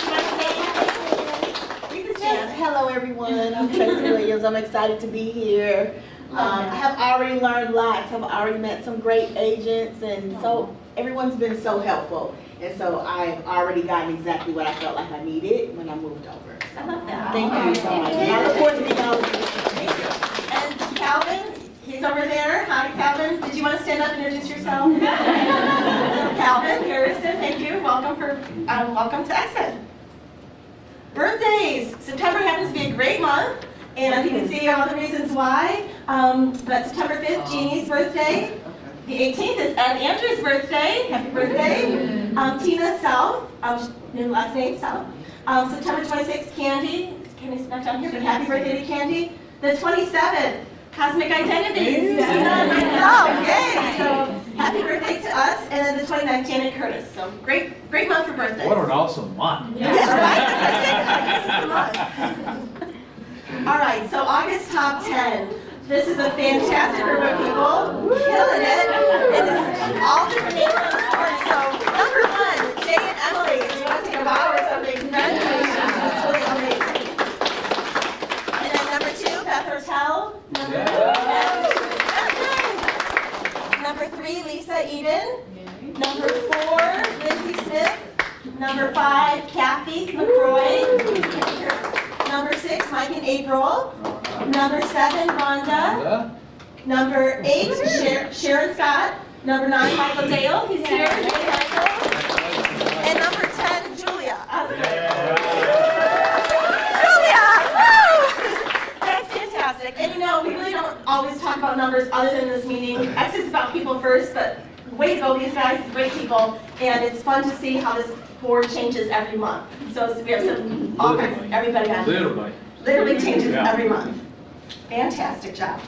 you want to say anything? You can stand. Hello everyone, I'm Tracy Williams. I'm excited to be here. I have already learned lots. I've already met some great agents, and so everyone's been so helpful. And so I've already gotten exactly what I felt like I needed when I moved over. I love that. Thank you so much. And I look forward to meeting all of you. Thank you. And Calvin, he's over there. Hi, Calvin. Did you want to stand up and introduce yourself? Calvin Harrison, thank you. Welcome to Exit. Birthdays. September happens to be a great month, and you can see all the reasons why. But September 5th, Jeannie's birthday. The 18th is Ed Andrews' birthday. Happy birthday. Tina South, new last name South. September 26th, Candy. Candy's not down here, but happy birthday to Candy. The 27th, Cosmic Identities. Tina and myself, yay! So happy birthday to us. And then the 29th, Janet Curtis. So great month for birthdays. What an awesome month. Yes, right? That's what I said. This is the month. All right, so August top 10. This is a fantastic group of people, killing it. And it's all different names on the story. So number 1, Jay and Emily. If you want to take a bow or something, congratulations. That's really amazing. And then number 2, Beth Hertel. Number 3, Lisa Eden. Number 4, Lindsay Smith. Number 5, Kathy LaCroix. Number 6, Mike and April. Number 7, Rhonda. Number 8, Sharon Scott. Number 9, Michael Dale. He's here. And number 10, Julia. Julia! Woo! That's fantastic. And we really don't always talk about numbers other than this meeting. Exit's about people first, but way to go, these guys, great people. And it's fun to see how this board changes every month. So we have some, everybody on here. Literally changes every month. Fantastic job.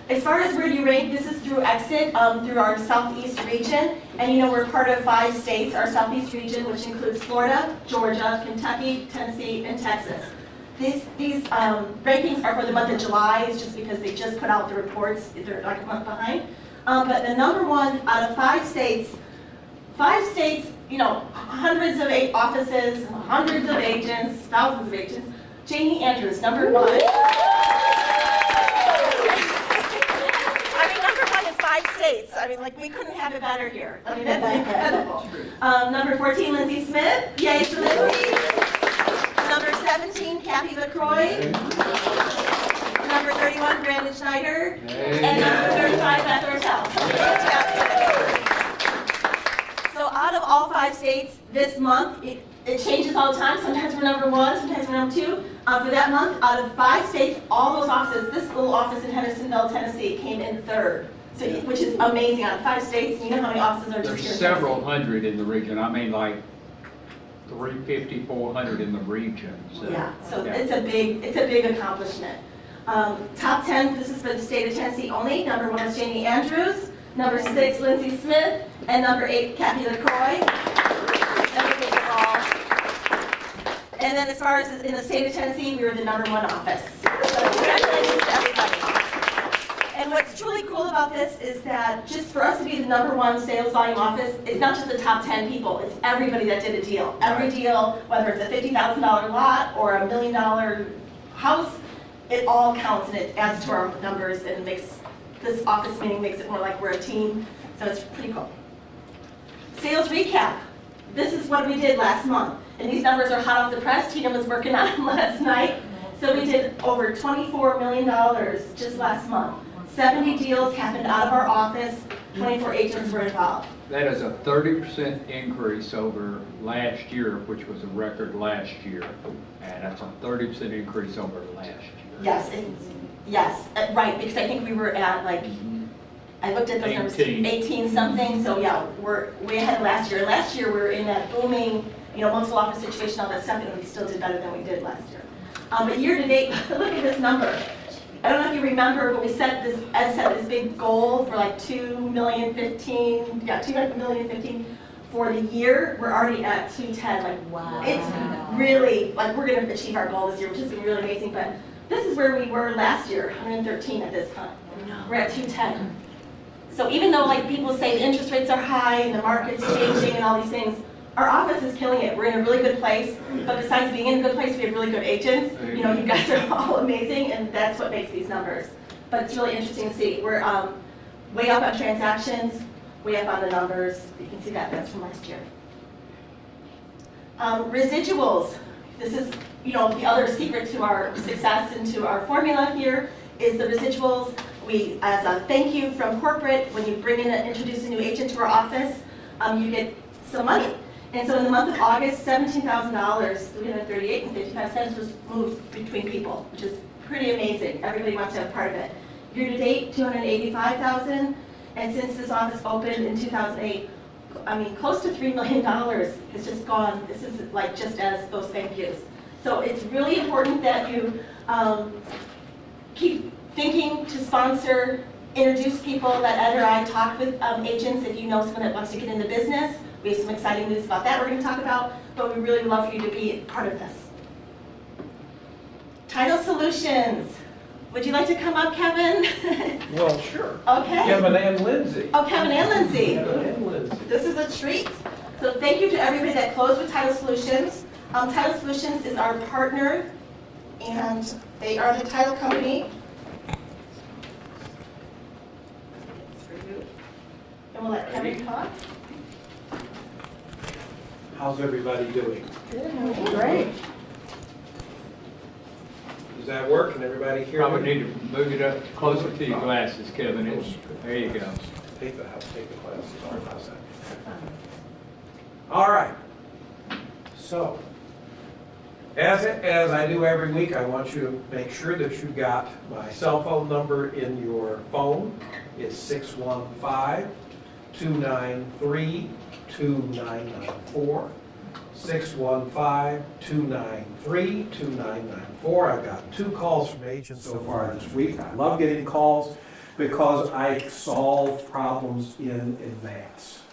As far as where you rank, this is through Exit, through our Southeast region. And we're part of 5 states, our Southeast region, which includes Florida, Georgia, Kentucky, Tennessee, and Texas. These rankings are for the month of July. It's just because they just put out the reports. They're like a month behind. But the number 1 out of 5 states, hundreds of offices, hundreds of agents, thousands of agents. Jamie Andrews, number 1. Number 1 in 5 states. We couldn't have it better here. That's incredible. Number 14, Lindsay Smith. Yay to Lindsay. Number 17, Kathy LaCroix. Number 31, Brandon Schneider. And number 35, Beth Hertel. So out of all 5 states this month, it changes all the time. Sometimes we're number 1, sometimes we're number 2. For that month, out of 5 states, all those offices, this little office in Hendersonville, Tennessee, came in 3rd. So, which is amazing. Out of 5 states, you know how many offices are just here? There's several hundred in the region. I mean, like 350, 400 in the region. So, yeah, so yeah. It's a big accomplishment. Top 10, this is for the state of Tennessee only. Number 1 is Jamie Andrews. Number 6, Lindsay Smith. And number 8, Kathy LaCroix. And then as far as in the state of Tennessee, we were the number 1 office. So congratulations to everybody. And what's truly cool about this is that just for us to be the number 1 sales volume office, it's not just the top 10 people, it's everybody that did a deal. Every deal, whether it's a $50,000 lot or a $1 million house, it all counts and it adds to our numbers and makes this office meeting makes it more like we're a team. So it's pretty cool. Sales recap. This is what we did last month. And these numbers are hot off the press. Tina was working on them last night. So we did over $24 million just last month. 70 deals happened out of our office. 24 agents were involved. That is a 30% increase over last year, which was a record last year. And that's a 30% increase over last year. Yes, right, because I think we were at like, I looked at those numbers, 18 something, so yeah, we're way ahead last year. Last year we were in that booming, multiple office situation, all that stuff, and we still did better than we did last year. But year to date, look at this number. I don't know if you remember, but Ed set this big goal for like 2,015,000 for the year. We're already at 210. Like, wow. It's really, like, we're going to achieve our goal this year, which is really amazing. But this is where we were last year, 113 at this time. We're at 210. So even though like people say the interest rates are high and the market's changing and all these things, our office is killing it. We're in a really good place. But besides being in a good place, we have really good agents. You guys are all amazing, and that's what makes these numbers. But it's really interesting to see. We're way up on transactions, way up on the numbers. You can see that that's from last year. Residuals. This is, the other secret to our success and to our formula here is the residuals. We, as a thank you from corporate, when you bring in and introduce a new agent to our office, you get some money. And so in the month of August, $17,000, $338.55 was moved between people, which is pretty amazing. Everybody wants to have part of it. Year to date, $285,000, and since this office opened in 2008, close to $3 million has just gone. This is like just as those thank yous. So it's really important that you keep thinking to sponsor, introduce people. That Ed or I talk with agents if you know someone that wants to get into business. We have some exciting news about that we're going to talk about, but we really love for you to be part of this. Title Solutions. Would you like to come up, Kevin? Well, sure. Okay. Kevin and Lindsay. Oh, Kevin and Lindsay. Kevin and Lindsay. This is a treat. So thank you to everybody that closed with Title Solutions. Title Solutions is our partner, and they are the title company. And we'll let Kevin talk. How's everybody doing? Good. Great. Does that work? Can everybody hear Probably me? need to move it up closer to your glasses, Kevin. There you go. Take the glasses. Sorry about that. All right. So, as I do every week, I want you to make sure that you've got my cell phone number in your phone. It's 615-293-2994. 615-293-2994. I've got 2 calls from agents so far this week. I love getting calls because I solve problems in advance.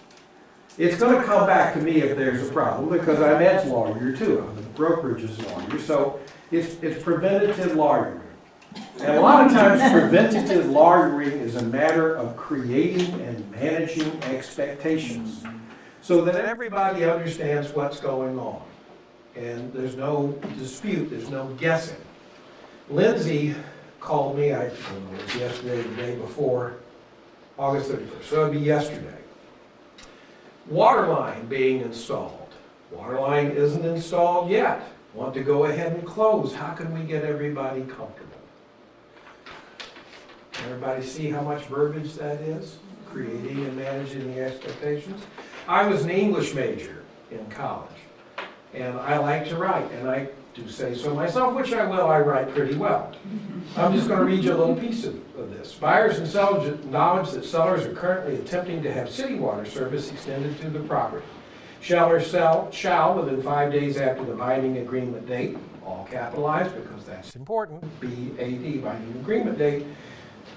It's going to come back to me if there's a problem because I'm Ed's lawyer too. I'm the brokerage's lawyer. So it's preventative lawyering. And a lot of times preventative lawyering is a matter of creating and managing expectations so that everybody understands what's going on. And there's no dispute, there's no guessing. Lindsay called me, I don't know, it was yesterday, the day before, August 31st, so it'd be yesterday. Water line being installed. Water line isn't installed yet. Want to go ahead and close. How can we get everybody comfortable? Everybody see how much verbiage that is? Creating and managing the expectations. I was an English major in college, and I like to write, and I do say so myself, which I will. I write pretty well. I'm just going to read you a little piece of this. Buyers and sellers acknowledge that sellers are currently attempting to have city water service extended to the property. shall, within 5 days after the binding agreement date, all capitalized because that's important, BAD, binding agreement date,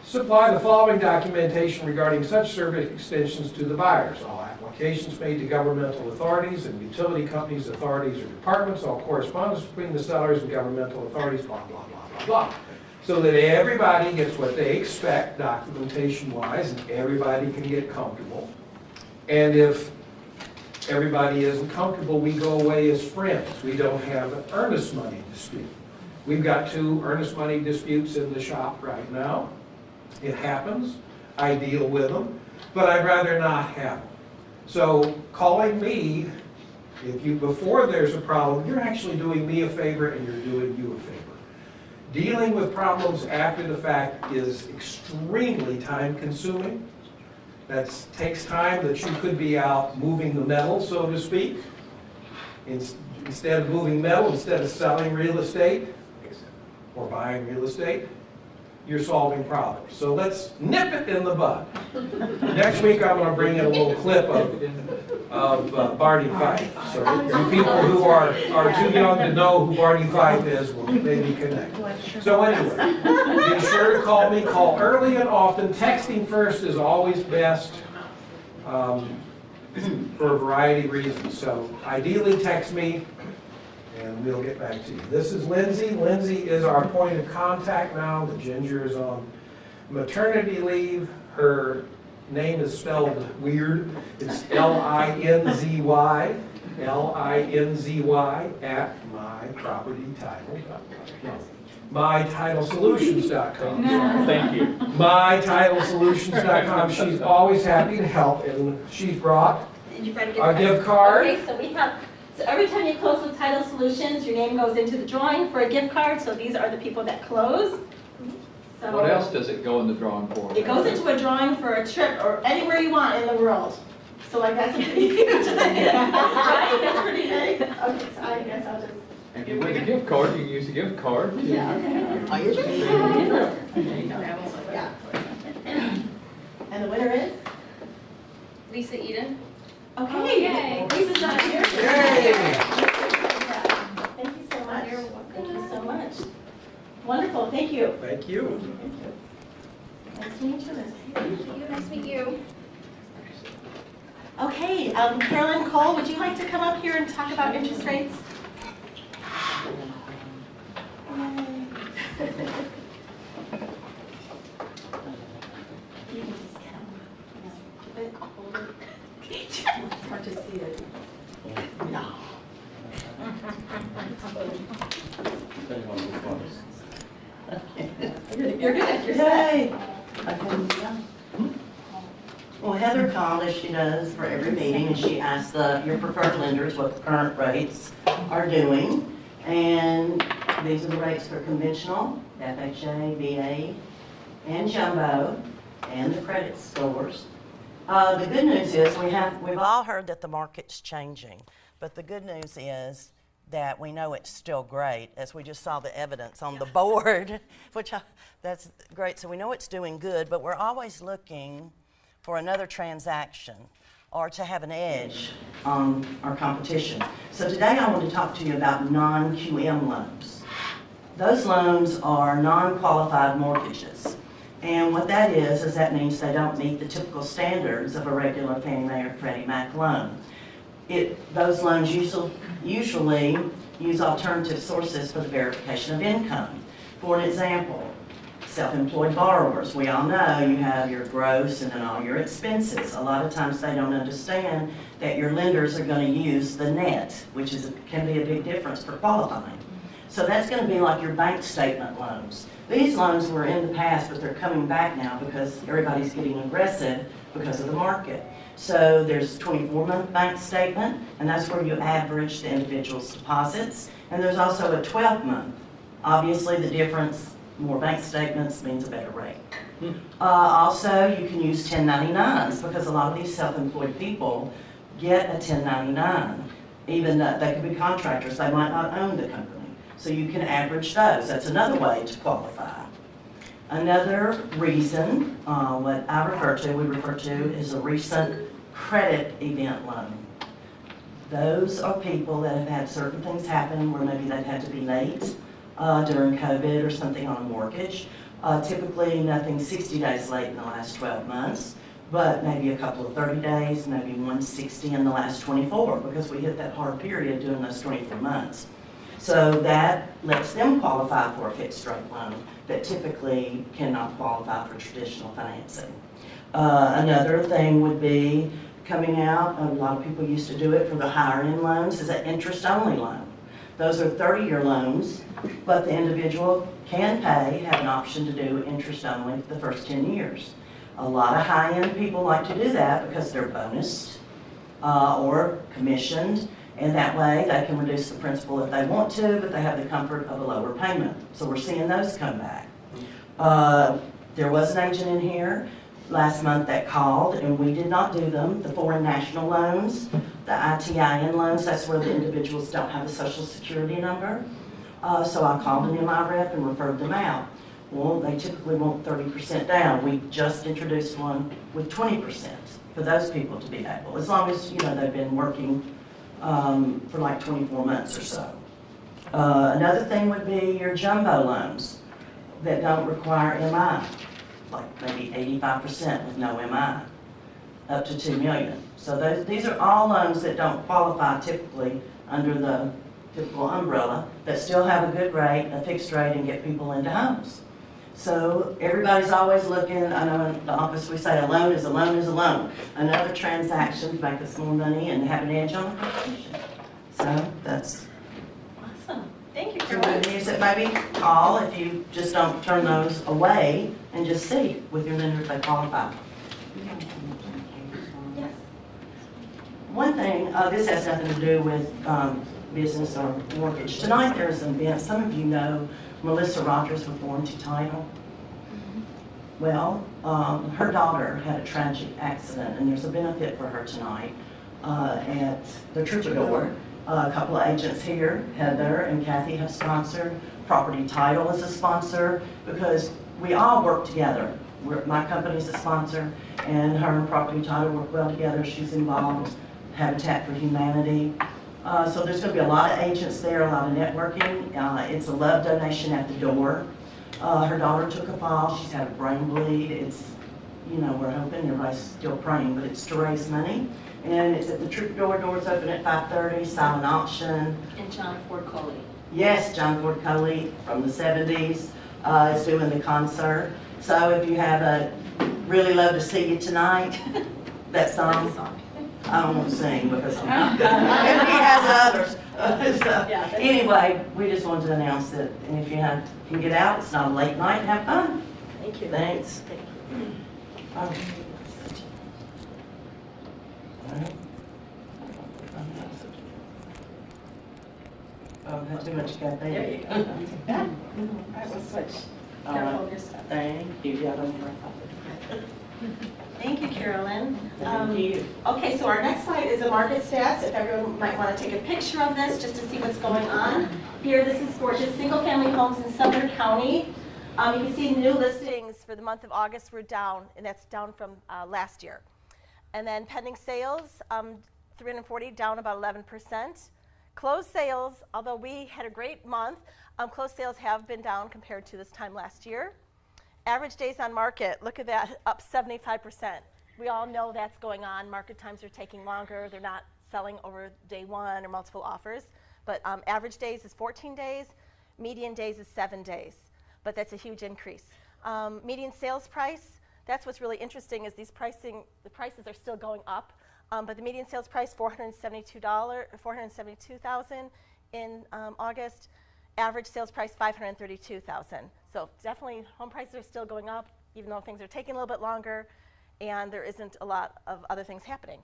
supply the following documentation regarding such service extensions to the buyers. All applications made to governmental authorities and utility companies, authorities, or departments, all correspondence between the sellers and governmental authorities, blah, blah, blah, blah, blah. So that everybody gets what they expect documentation-wise and everybody can get comfortable. And if everybody isn't comfortable, we go away as friends. We don't have an earnest money dispute. We've got 2 earnest money disputes in the shop right now. It happens. I deal with them, but I'd rather not have them. So calling me, before there's a problem, you're actually doing me a favor and you're doing you a favor. Dealing with problems after the fact is extremely time consuming. That takes time that you could be out moving the metal, so to speak. Instead of moving metal, instead of selling real estate or buying real estate, you're solving problems. So let's nip it in the bud. Next week I'm going to bring in a little clip of Barney Fife. So you people who are too young to know who Barney Fife is will maybe connect. So anyway, be sure to call me. Call early and often. Texting first is always best for a variety of reasons. So ideally text me and we'll get back to you. This is Lindsay. Lindsay is our point of contact now. The Ginger is on maternity leave. Her name is spelled weird. It's Linzy, Linzy at mytitleSolutions.com. Thank you. mytitleSolutions.com. She's always happy to help, and she's brought Did you try to a gift card. Okay, so we have, so every time you close with Title Solutions, your name goes into the drawing for a gift card. So these are the people that close. So What else does it go in the drawing for? it goes into a drawing for a trip or anywhere you want in the world. So like that's a pretty huge thing. Right? That's pretty big. Okay, so I guess I'll just. And with a gift card, you can use a gift card. Yeah. Oh, you're Yeah. And the winner is? Lisa Eden. Okay. Yay. Lisa's not here. Yay. Thank you so much. Thank you so much. Wonderful, thank you. Thank you. Nice to meet you. Nice to meet you. Okay, Carolyn Cole, would you like to come up here and talk about interest rates? It's hard to see it. No. You're good. You're Yay. Well, Heather called, as she does for every meeting, and she asked your preferred lenders what the current rates are doing. And these are the rates for conventional, FHA, VA, and jumbo, and the credit scores. The good news is we've all heard that the market's changing, but the good news is that we know it's still great, as we just saw the evidence on the board, that's great. So we know it's doing good, but we're always looking for another transaction or to have an edge on our competition. So today I want to talk to you about non-QM loans. Those loans are non-qualified mortgages. And what that is that means they don't meet the typical standards of a regular Fannie Mae or Freddie Mac loan. Those loans usually use alternative sources for the verification of income. For an example, self-employed borrowers. We all know you have your gross and then all your expenses. A lot of times they don't understand that your lenders are going to use the net, which can be a big difference for qualifying. So that's going to be like your bank statement loans. These loans were in the past, but they're coming back now because everybody's getting aggressive because of the market. So there's a 24-month bank statement, and that's where you average the individual's deposits. And there's also a 12-month. Obviously, the difference, more bank statements means a better rate. Also, you can use 1099s because a lot of these self-employed people get a 1099. Even they could be contractors, they might not own the company. So you can average those. That's another way to qualify. Another reason, what we refer to as a recent credit event loan. Those are people that have had certain things happen where maybe they've had to be late during COVID or something on a mortgage. Typically, nothing 60 days late in the last 12 months, but maybe a couple of 30 days, maybe 160 in the last 24, because we hit that hard period during those 24 months. So that lets them qualify for a fixed rate loan that typically cannot qualify for traditional financing. Another thing would be coming out, a lot of people used to do it for the higher end loans, is an interest-only loan. Those are 30-year loans, but the individual can pay, have an option to do interest-only for the first 10 years. A lot of high-end people like to do that because they're bonused or commissioned, and that way they can reduce the principal if they want to, but they have the comfort of a lower payment. So we're seeing those come back. There was an agent in here last month that called, and we did not do them. The foreign national loans, the ITIN loans, that's where the individuals don't have a social security number. So I called an MI rep and referred them out. Well, they typically want 30% down. We just introduced one with 20% for those people to be able, as long as, you know, they've been working for like 24 months or so. Another thing would be your jumbo loans that don't require MI, like maybe 85% with no MI, up to $2 million. So these are all loans that don't qualify typically under the typical umbrella, that still have a good rate, a fixed rate, and get people into homes. So everybody's always looking. I know in the office we say a loan is a loan is a loan. Another transaction to make us more money and have an edge on the competition. So that's Awesome. Thank you, some Carolyn. good news. That maybe call if you just don't turn those away and just see with your lender if they qualify. Yes. One thing, this has nothing to do with business or mortgage. Tonight there's an event. Some of you know Melissa Rogers with Warranty Title. Well, her daughter had a tragic accident, and there's a benefit for her tonight at the Troubadour. A couple of agents here, Heather and Kathy, have sponsored. Property Title is a sponsor because we all work together. My company's a sponsor, and her and Property Title work well together. She's involved, Habitat for Humanity. So there's going to be a lot of agents there, a lot of networking. It's a love donation at the door. Her daughter took a fall. She's had a brain bleed. It's, you know, we're hoping, everybody's still praying, but it's to raise money. And it's at the Troubadour. Doors open at 5:30, silent auction. And John Ford Coley. Yes, John Ford Coley from the 70s is doing the concert. So if you have a Really Love to See You Tonight, that song. I don't want to sing because I'm not good. And he has others. So, anyway, we just wanted to announce that, and if you can get out, it's not a late night, have fun. Thank you. Thanks. Oh, not too much got there. There you go. All right, we'll switch. Careful of your stuff. Thank you. Yeah, don't worry. Thank you, Carolyn. Thank you. Okay, so our next slide is the market stats. If everyone might want to take a picture of this just to see what's going on. Here, this is for just single-family homes in Sumner County. You can see new listings for the month of August were down, and that's down from last year. And then pending sales, 340, down about 11%. Closed sales, although we had a great month, closed sales have been down compared to this time last year. Average days on market, look at that, up 75%. We all know that's going on. Market times are taking longer. They're not selling over day one or multiple offers. But average days is 14 days. Median days is 7 days. But that's a huge increase. Median sales price, that's what's really interesting is the prices are still going up. But the median sales price, $472,000 in August. Average sales price, $532,000. So definitely home prices are still going up, even though things are taking a little bit longer, and there isn't a lot of other things happening.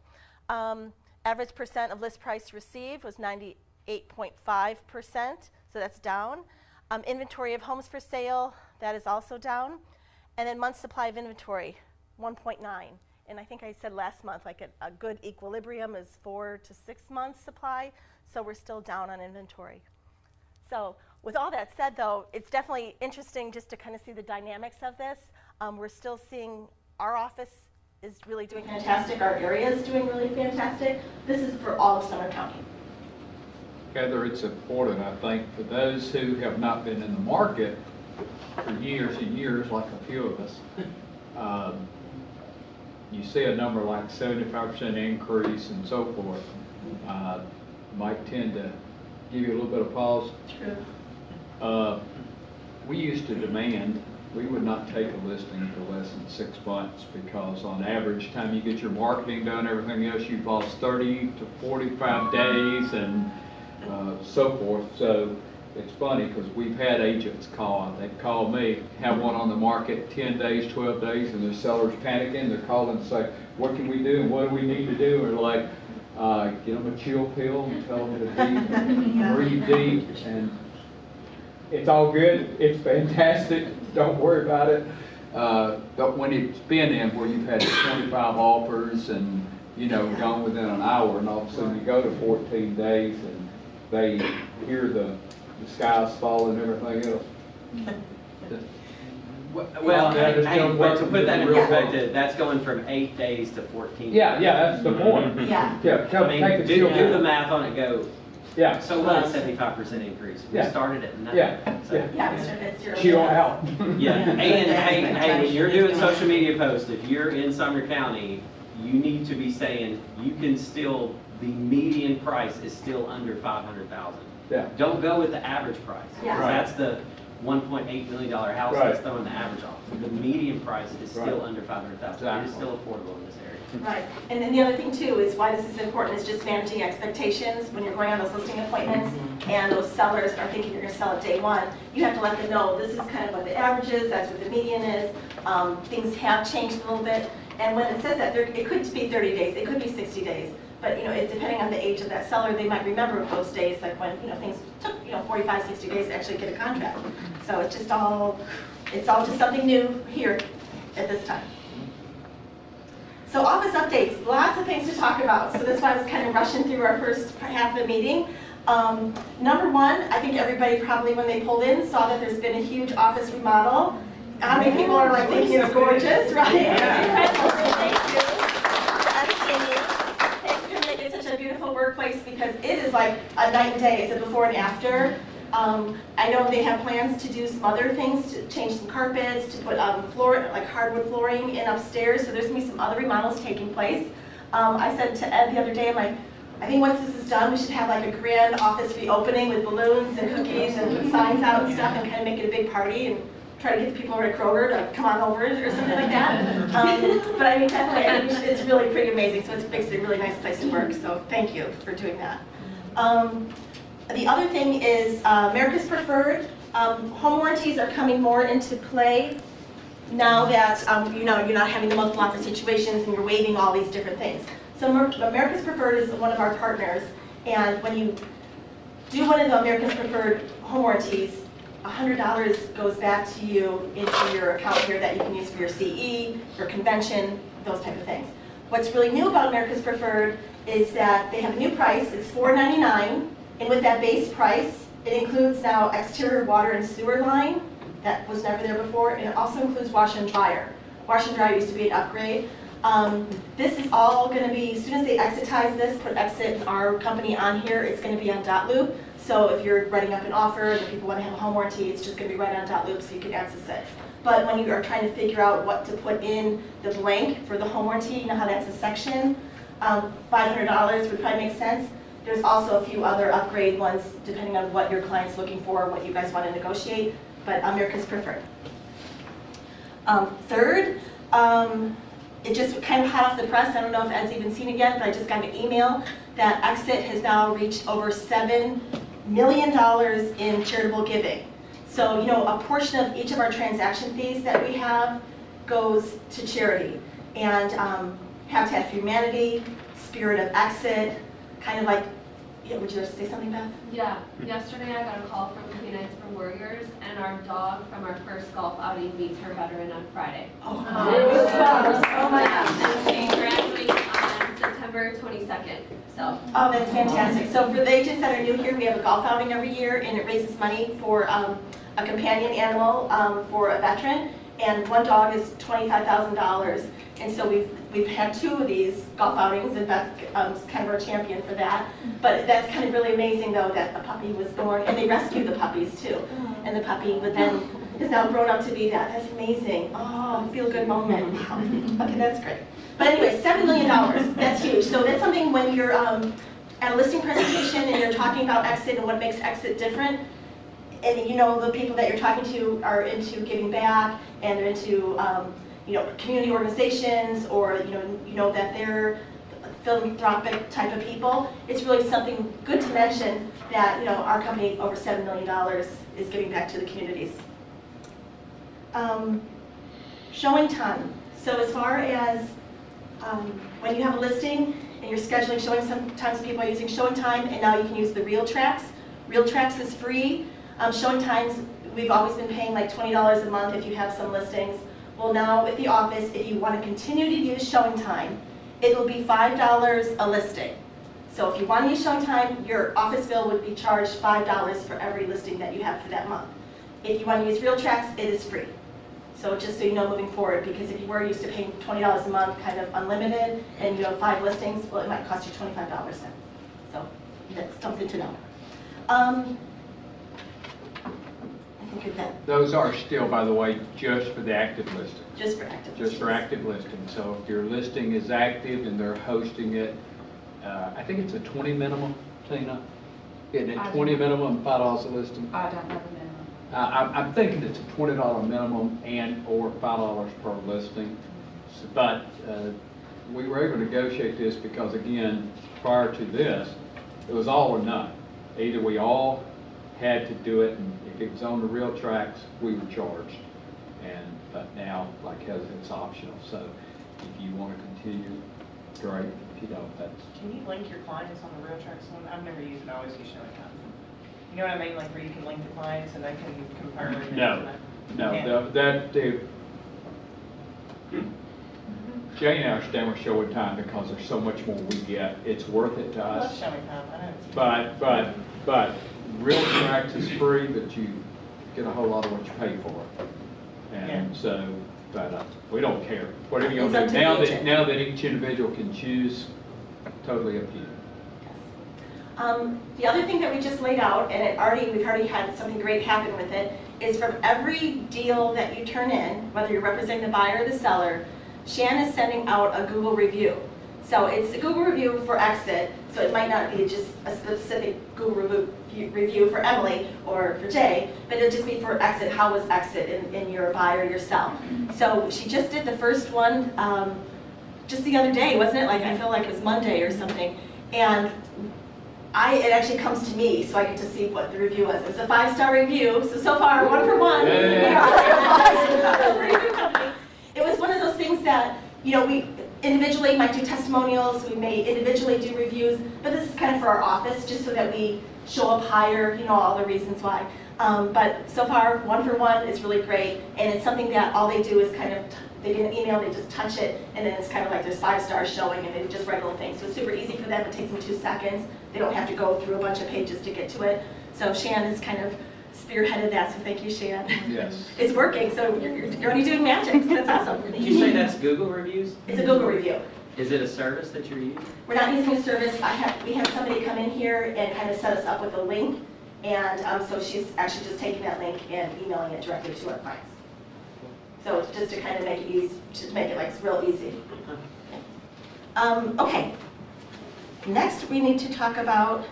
Average percent of list price received was 98.5%, so that's down. Inventory of homes for sale, that is also down. And then month supply of inventory, 1.9. And I think I said last month, like a good equilibrium is 4 to 6 months supply, so we're still down on inventory. So with all that said, though, it's definitely interesting just to kind of see the dynamics of this. We're still seeing our office is really doing fantastic. Our area is doing really fantastic. This is for all of Sumner County. Heather, it's important, I think, for those who have not been in the market for years and years, like a few of us. You see a number like 75% increase and so forth, might tend to give you a little bit of pause. True. We used to demand, we would not take a listing for less than 6 months, because on average, time you get your marketing done, everything else, you've lost 30 to 45 days and so forth. So it's funny, because we've had agents call, they call me, have one on the market 10 days, 12 days, and the seller's panicking, they're calling and say, what can we do and what do we need to do? And we're like, get them a chill pill and tell them to breathe deep, and it's all good, it's fantastic, don't worry about it. But when it's been in where you've had 25 offers and, you know, gone within an hour, and all of a sudden you go to 14 days and they hear the skies falling and everything else. Well, to put that in perspective, that's going from 8 days to 14. Yeah, that's the point. Yeah. I mean, do the math on it, go. Yeah. So what, 75% increase? We started at 9. Yeah. So, Yeah, we started at 0. Chill out. Yeah, and hey, when you're doing social media posts, if you're in Sumner County, you need to be saying you can still, the median price is still under 500,000. Yeah. Don't go with the average price. Yeah. That's the $1.8 million house that's throwing the average off. The median price is still under 500,000. It is still affordable in this area. Right, and then the other thing too is why this is important is just managing expectations when you're going on those listing appointments and those sellers are thinking you're gonna sell it day one. You have to let them know this is kind of what the average is, that's what the median is. Things have changed a little bit, and when it says that, it could be 30 days, it could be 60 days. But you know, depending on the age of that seller, they might remember those days, like when things took 45, 60 days to actually get a contract. So it's just all just something new here at this time. So office updates, lots of things to talk about. So that's why I was kind of rushing through our first half of the meeting. Number one, I think everybody probably when they pulled in saw that there's been a huge office remodel. How many people are like thinking it's gorgeous, right? Thank you. It's such a beautiful workplace because it is like a night and day. It's a before and after. I know they have plans to do some other things, to change some carpets, to put like hardwood flooring in upstairs, so there's going to be some other remodels taking place. I said to Ed the other day, I'm like, I think once this is done, we should have like a grand office reopening with balloons and cookies and put signs out and stuff and kind of make it a big party and try to get the people over to Kroger to come on over or something like that. But I mean, definitely, it's really pretty amazing, so it makes it a really nice place to work, so thank you for doing that. The other thing is America's Preferred. Home warranties are coming more into play now that you're not having the multiple offer situations and you're waiving all these different things. So America's Preferred is one of our partners, and when you do one of the America's Preferred home warranties, $100 goes back to you into your account here that you can use for your CE, your convention, those type of things. What's really new about America's Preferred is that they have a new price. It's $4.99. And with that base price, it includes now exterior water and sewer line. That was never there before. And it also includes wash and dryer. Wash and dryer used to be an upgrade. This is all going to be, as soon as they exitize this, put Exit, our company, on here, it's going to be on .loop. So if you're writing up an offer and people want to have a home warranty, it's just going to be right on .loop so you can access it. But when you are trying to figure out what to put in the blank for the home warranty, you know how that's a section, $500 would probably make sense. There's also a few other upgrade ones depending on what your client's looking for, what you guys want to negotiate, but America's Preferred. Third, it just kind of hot off the press, I don't know if Ed's even seen it yet, but I just got an email that Exit has now reached over $7 million in charitable giving. So, a portion of each of our transaction fees that we have goes to charity. And Habitat for Humanity, Spirit of Exit, kind of like, would you say something, Beth? Yeah, yesterday I got a call from the Knights for Warriors, and our dog from our first golf outing meets her veteran on Friday. Oh my gosh. And she graduates on September 22nd. So. Oh, that's fantastic. So for the agents that are new here, we have a golf outing every year, and it raises money for a companion animal for a veteran. and one dog is $25,000. And so we've had 2 of these golf outings, and Beth is kind of our champion for that. But that's kind of really amazing, though, that a puppy was born, and they rescue the puppies too. And the puppy would then is now grown up to be that. That's amazing. Oh, feel good moment. Wow. Okay, that's great. But anyway, $7 million. That's huge. So that's something when you're at a listing presentation and you're talking about Exit and what makes Exit different, and you know the people that you're talking to are into giving back and they're into community organizations, or you know that they're philanthropic type of people. It's really something good to mention that our company, over $7 million, is giving back to the communities. Showing time. So as far as when you have a listing and you're scheduling showing, sometimes people are using Showing Time, and now you can use the RealTrax. RealTrax is free. Showing Times, we've always been paying like $20 a month if you have some listings. Well, now at the office, if you want to continue to use Showing Time, it will be $5 a listing. So if you want to use Showing Time, your office bill would be charged $5 for every listing that you have for that month. If you want to use RealTrax, it is free. So just so you know moving forward, because if you were used to paying $20 a month, kind of unlimited, and you have 5 listings, well, it might cost you $25 then. So that's something to know. I think of that. Those are still, by the way, just for the active listing. Just for active listings. Just for active listing. So if your listing is active and they're hosting it, I think it's a 20 minimum, Tina? Isn't it 20 minimum, $5 a listing? I don't have a minimum. I'm thinking it's a $20 minimum and or $5 per listing. But we were able to negotiate this because, again, prior to this, it was all or none. Either we all had to do it, and if it was on the RealTrax, we were charged. But now, like Heather, it's optional. So if you want to continue, great. If you don't, that's. Can you link your clients on the RealTrax one? I've never used it. I always use Showing Time. You know what I mean? Like where you can link the clients and they can compare. Jane and I understand we're Showing Time because there's so much more we get. It's worth it to I us. love Showing Time. I know. But RealTrax is free, but you get a whole lot of what you pay for it. And so, but we don't care. Whatever you want to do. Now that each individual can choose, totally up to you. The other thing that we just laid out, and we've already had something great happen with it, is from every deal that you turn in, whether you're representing the buyer or the seller, Shan is sending out a Google review. So it's a Google review for Exit, so it might not be just a specific Google review for Emily or for Jay, but it'll just be for Exit. How was Exit in your buyer yourself? So she just did the first one just the other day, wasn't it? Like, I feel like it was Monday or something. And it actually comes to me, so I get to see what the review was. It was a 5-star review, so far, 1 for 1. It was one of those things that, we individually might do testimonials, we may individually do reviews, but this is kind of for our office, just so that we show up higher, all the reasons why. But so far, 1 for 1 is really great, and it's something that all they do is kind of, they get an email, they just touch it, and then it's kind of like there's 5 stars showing, and they just write little things. So it's super easy for them. It takes them 2 seconds. They don't have to go through a bunch of pages to get to it. So Shan has kind of spearheaded that, so thank you, Shan. Yes. It's working, so you're already doing magic, so that's awesome. Did you say that's Google reviews? It's a Google review. Is it a service that you're using? We're not using a service. We had somebody come in here and kind of set us up with a link, and so she's actually just taking that link and emailing it directly to our clients. So it's just to kind of make it easy, just make it like real easy. Okay. Next, we need to talk about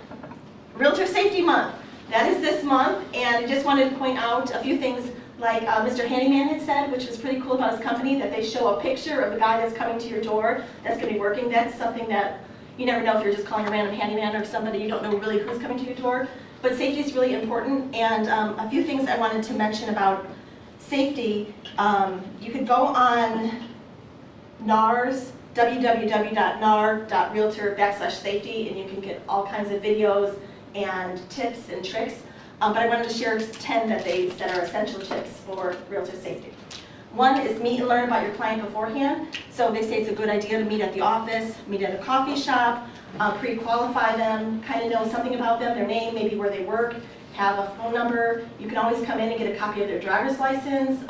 Realtor Safety Month. That is this month, and I just wanted to point out a few things like Mr. Handyman had said, which was pretty cool about his company, that they show a picture of the guy that's coming to your door that's going to be working. That's something that you never know if you're just calling a random handyman or somebody, you don't know really who's coming to your door. But safety is really important, and a few things I wanted to mention about safety. You could go on NAR's, www.nar.realtor/safety, and you can get all kinds of videos and tips and tricks. But I wanted to share 10 that they said are essential tips for realtor safety. One is meet and learn about your client beforehand. So they say it's a good idea to meet at the office, meet at a coffee shop, pre-qualify them, kind of know something about them, their name, maybe where they work, have a phone number. You can always come in and get a copy of their driver's license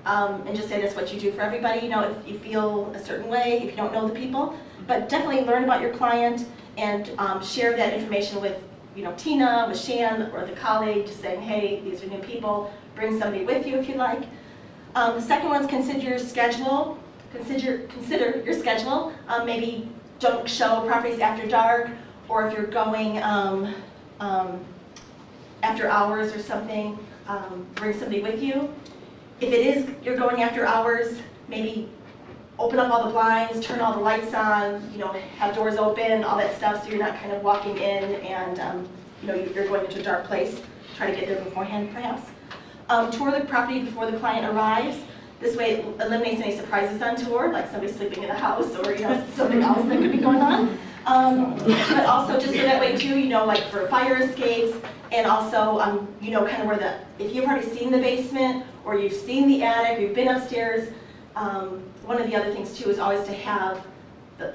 and just say that's what you do for everybody, you know, if you feel a certain way, if you don't know the people. But definitely learn about your client and share that information with, you know, Tina, with Shan, or the colleague, just saying, hey, these are new people. Bring somebody with you if you like. The second one is consider your schedule. Consider your schedule. Maybe don't show properties after dark, or if you're going after hours or something, bring somebody with you. If it is you're going after hours, maybe open up all the blinds, turn all the lights on, you know, have doors open, all that stuff, so you're not kind of walking in and you know, you're going into a dark place. Try to get there beforehand, perhaps. Tour the property before the client arrives. This way it eliminates any surprises on tour, like somebody sleeping in the house or, you know, something else that could be going on. But also just so that way too, you know, like for fire escapes, and also, you know, kind of where if you've already seen the basement, or you've seen the attic, you've been upstairs, one of the other things too is always to have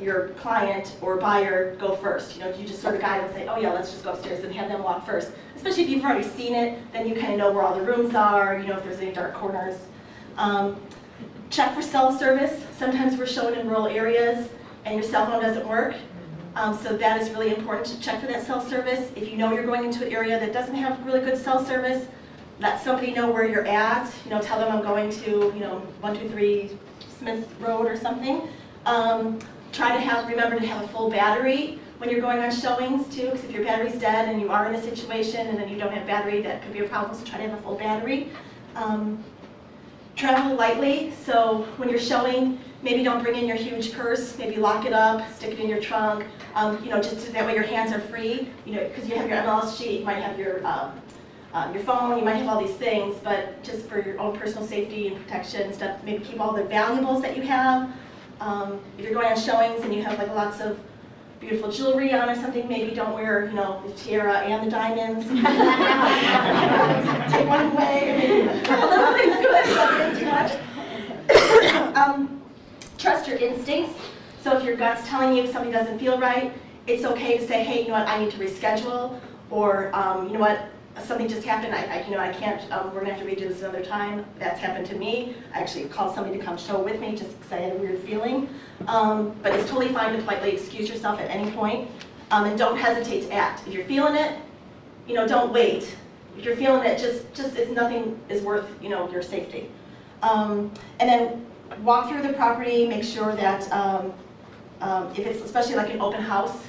your client or buyer go first. You know, you just sort of guide them and say, oh yeah, let's just go upstairs, and have them walk first. Especially if you've already seen it, then you kind of know where all the rooms are, you know, if there's any dark corners. Check for cell service. Sometimes we're shown in rural areas and your cell phone doesn't work. So that is really important to check for that cell service. If you know you're going into an area that doesn't have really good cell service, let somebody know where you're at. You know, tell them I'm going to, you know, 123 Smith Road or something. Try to remember to have a full battery when you're going on showings too, because if your battery's dead and you are in a situation and then you don't have battery, that could be a problem, so try to have a full battery. Travel lightly, so when you're showing, maybe don't bring in your huge purse, maybe lock it up, stick it in your trunk, you know, just so that way your hands are free, you know, because you have your MLS sheet, you might have your phone, you might have all these things, but just for your own personal safety and protection and stuff, maybe keep all the valuables that you have. If you're going on showings and you have like lots of beautiful jewelry on or something, maybe don't wear, you know, the tiara and the diamonds. Take one away. A little thing's good, not too much. Trust your instincts. So if your gut's telling you something doesn't feel right, it's okay to say, hey, you know what, I need to reschedule, or you know what, something just happened, you know, I can't, we're gonna have to redo this another time. That's happened to me. I actually called somebody to come show with me just because I had a weird feeling. But it's totally fine to politely excuse yourself at any point. And don't hesitate to act. If you're feeling it, you know, don't wait. If you're feeling it, just if nothing is worth, you know, your safety. And then walk through the property, make sure that if it's especially like an open house,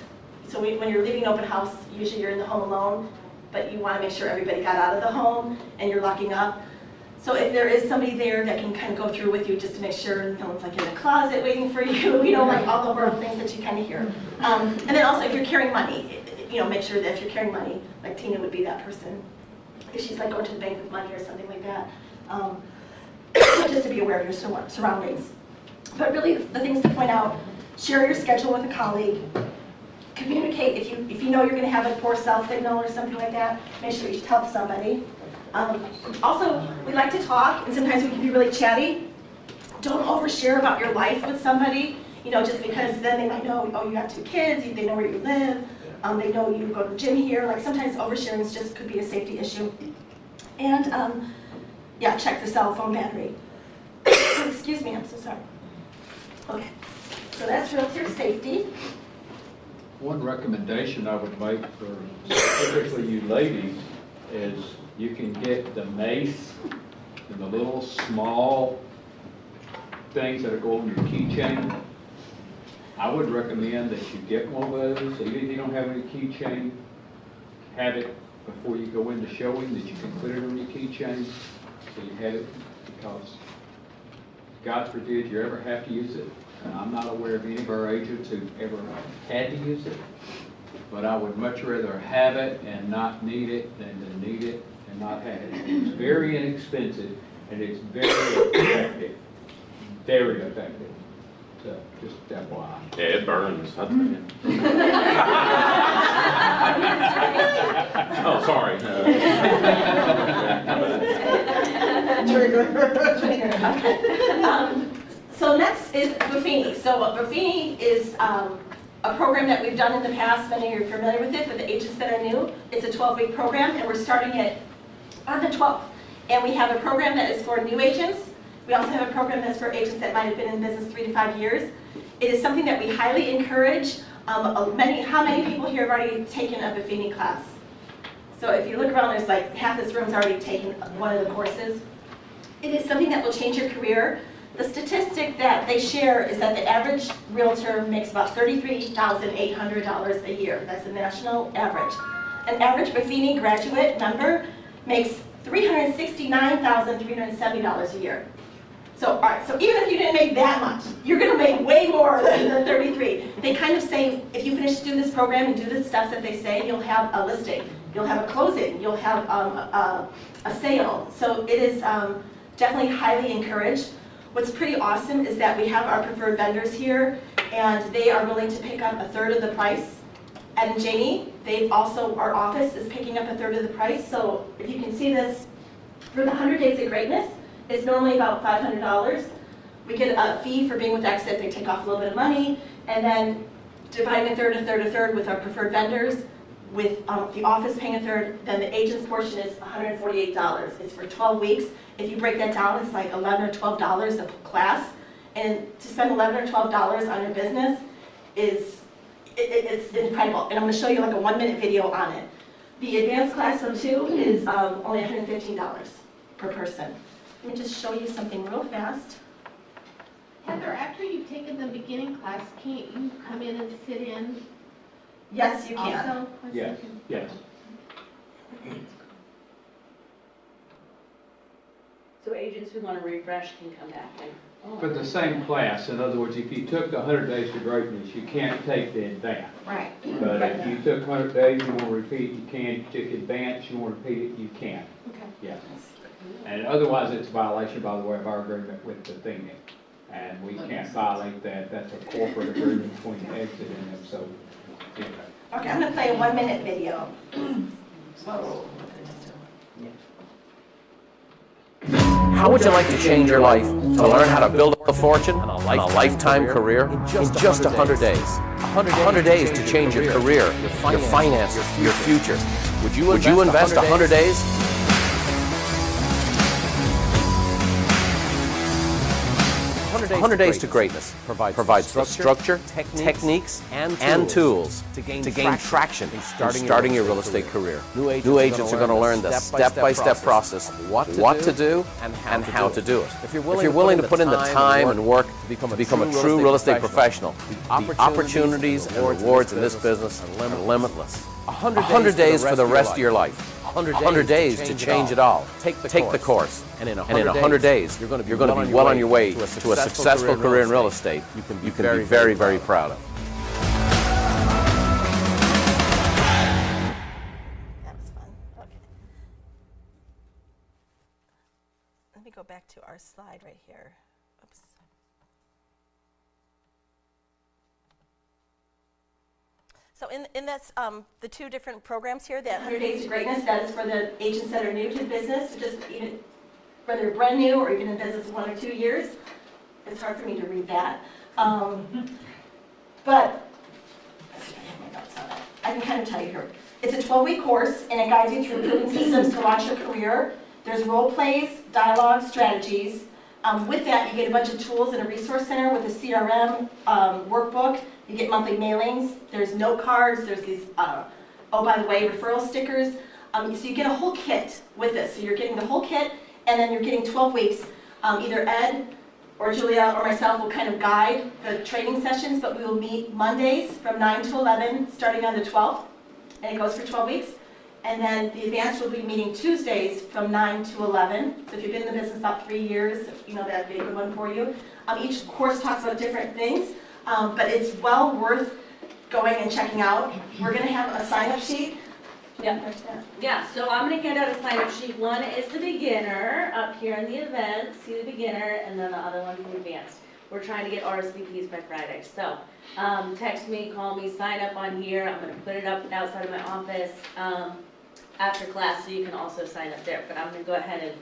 so when you're leaving an open house, usually you're in the home alone, but you want to make sure everybody got out of the home and you're locking up. So if there is somebody there that can kind of go through with you just to make sure no one's like in the closet waiting for you, you know, like all the horrible things that you kind of hear. And then also if you're carrying money, you know, make sure that if you're carrying money, like Tina would be that person. If she's like going to the bank with money or something like that. Just to be aware of your surroundings. But really the things to point out, share your schedule with a colleague. Communicate if you know you're going to have a poor cell signal or something like that, make sure you tell somebody. Also, we like to talk, and sometimes we can be really chatty. Don't overshare about your life with somebody, you know, just because then they might know, oh, you have 2 kids, they know where you live, they know you go to the gym here. Like sometimes oversharing just could be a safety issue. And yeah, check the cell phone battery. Excuse me, I'm so sorry. Okay, so that's realtor safety. One recommendation I would make for specifically you ladies is you can get the mace and the little small things that go on your keychain. I would recommend that you get one of those. Even if you don't have any keychain, have it before you go into showing, that you can put it on your keychain so you have it, because God forbid you ever have to use it. And I'm not aware of any of our agents who've ever had to use it, but I would much rather have it and not need it than to need it and not have it. It's very inexpensive and it's very effective. Very effective. So just FYI. Yeah, it burns. Oh, sorry. So next is Buffini. So Buffini is a program that we've done in the past. Many of you are familiar with it, but the agents that are new, it's a 12-week program, and we're starting it on the 12th. And we have a program that is for new agents, We also have a program that's for agents that might have been in business 3 to 5 years. It is something that we highly encourage. How many people here have already taken a Buffini class? So if you look around, there's like half this room's already taken one of the courses. It is something that will change your career. The statistic that they share is that the average realtor makes about $33,800 a year. That's the national average. An average Buffini graduate member makes $369,370 a year. So, all right, so even if you didn't make that much, you're going to make way more than the 33. They kind of say, if you finish doing this program and do the stuff that they say, you'll have a listing, you'll have a closing, you'll have a sale. So it is definitely highly encouraged. What's pretty awesome is that we have our preferred vendors here, and they are willing to pick up 1/3 of the price. Ed and Janie, our office is picking up 1/3 of the price. So if you can see this, for the 100 Days of Greatness, it's normally about $500. We get a fee for being with Exit. They take off a little bit of money, and then dividing 1/3 with our preferred vendors, with the office paying 1/3, then the agent's portion is $148. It's for 12 weeks. If you break that down, it's like $11 or $12 a class, and to spend $11 or $12 on your business is it's incredible. And I'm going to show you like a 1-minute video on it. The advanced class though too is only $115 per person. Let me just show you something real fast. Heather, after you've taken the beginning class, can't you come in and sit in? Yes, you can. Also? Yes, yes. So agents who want to refresh can come back and. For the same class, in other words, if you took the 100 Days to Greatness, you can't take the advanced. Right. But if you took 100 Days, you want to repeat, you can. If you took advanced, you want to repeat it, you can. Okay. Yes. And otherwise, it's a violation, by the way, of our agreement with the Buffini. And we can't violate that. That's a corporate agreement between Exit and them, so. Yeah. Okay, I'm going to play a 1-minute video. How would you like to change your life to learn how to build a fortune and a lifetime career in just 100 days? 100 days to change your career, your finances, your future. Would you invest 100 days? 100 Days to Greatness provides the structure, techniques, and tools to gain traction in starting your real estate career. New agents are going to learn the step-by-step process of what to do and how to do it. If you're willing to put in the time and work to become a true real estate professional, the opportunities and rewards in this business are limitless. 100 days for the rest of your life. 100 days to change it all. Take the course. And in 100 days, you're going to be well on your way to a successful career in real estate you can be very, very proud of. That was fun. Okay. Let me go back to our slide right here. Oops. So in this, the 2 different programs here, that 100 Days to Greatness, that is for the agents that are new to the business, just even whether you're brand new or even in business 1 or 2 years. It's hard for me to read that. But I can kind of tell you here. It's a 12-week course, and it guides you through building systems to launch your career. There's role plays, dialogue, strategies. With that, you get a bunch of tools in a resource center with a CRM workbook. You get monthly mailings. There's note cards. There's these, oh, by the way, referral stickers. So you get a whole kit with this. So you're getting the whole kit, and then you're getting 12 weeks. Either Ed or Julia or myself will kind of guide the training sessions, but we will meet Mondays from 9 to 11, starting on the 12th, and it goes for 12 weeks. And then the advanced will be meeting Tuesdays from 9 to 11. So if you've been in the business about 3 years, you know that'd be a good one for you. Each course talks about different things, but it's well worth going and checking out. We're going to have a sign-up sheet. Yeah, so I'm going to hand out a sign-up sheet. One is the beginner up here in the event, see the beginner, and then the other one's the advanced. We're trying to get RSVPs by Friday. So text me, call me, sign up on here. I'm going to put it up outside of my office after class, so you can also sign up there. But I'm going to go ahead and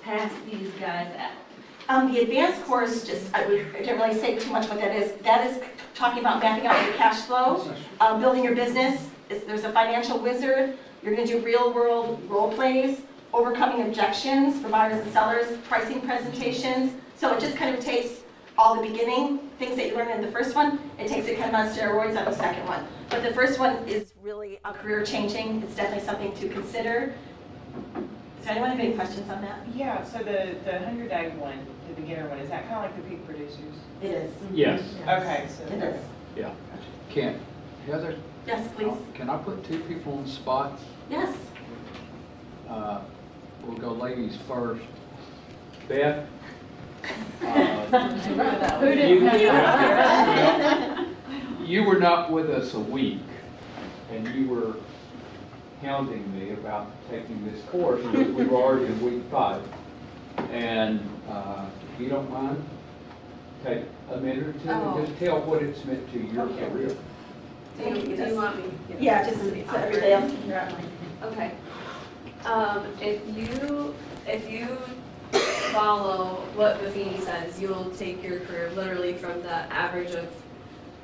pass these guys out. The advanced course, I can't really say too much what that is. That is talking about mapping out your cash flow, building your business. There's a financial wizard. You're going to do real-world role plays, overcoming objections for buyers and sellers, pricing presentations, So it just kind of takes all the beginning things that you learned in the first one, it takes it kind of on steroids on the second one. But the first one is really a career changing. It's definitely something to consider. Does anyone have any questions on that? Yeah, so the 100-day one, the beginner one, is that kind of like the peak producers? It is. Yes. Okay, so. It is. Yeah. Heather, Yes, please. can I put two people on the spot? Yes. We'll go ladies first. Beth? Who didn't You were not with us a week, and you were hounding me about taking this course, because we were already in week 5. And if you don't mind, take a minute or two and just tell what it's meant to your career. Do you want me? Yeah, just so everybody else can hear it. Okay. If you follow what Buffini says, you'll take your career literally from the average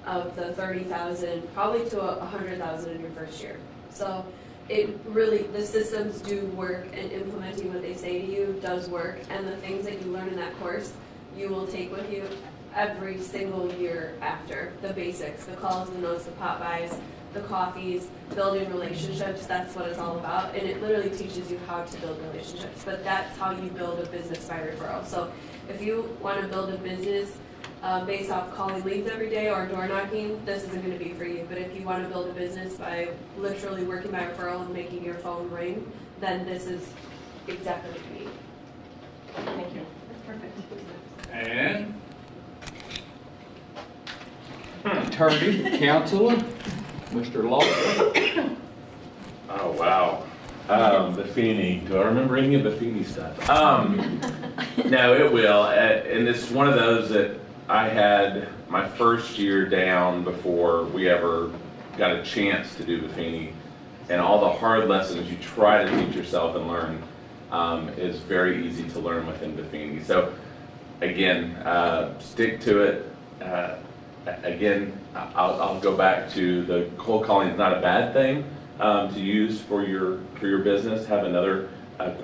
of the 30,000 probably to 100,000 in your first year. So it really, the systems do work, and implementing what they say to you does work, and the things that you learn in that course you will take with you every single year after. The basics, the calls, the notes, the pop buys, the coffees, building relationships, that's what it's all about. And it literally teaches you how to build relationships. But that's how you build a business by referral. So if you want to build a business based off calling leads every day or door knocking, this isn't going to be for you. But if you want to build a business by literally working by referral and making your phone ring, then this is exactly what you need. Thank you. That's perfect. And attorney, counselor, Mr. Lawson. Oh, wow. Buffini. Do I remember any of Buffini stuff? No, it will. And it's one of those that I had my first year down before we ever got a chance to do Buffini. And all the hard lessons you try to teach yourself and learn is very easy to learn within Buffini. So again, stick to it. Again, I'll go back to the cold calling is not a bad thing to use for your business. Have another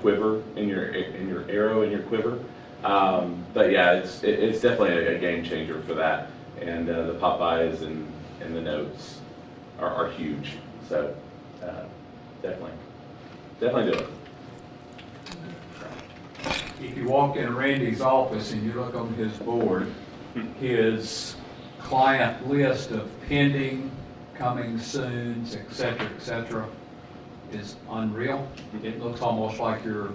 quiver in your arrow in your quiver. But yeah, it's definitely a game changer for that. And the pop buys and the notes are huge. So definitely do it. If you walk in Randy's office and you look on his board, his client list of pending, coming soons, et cetera, is unreal. It looks almost like your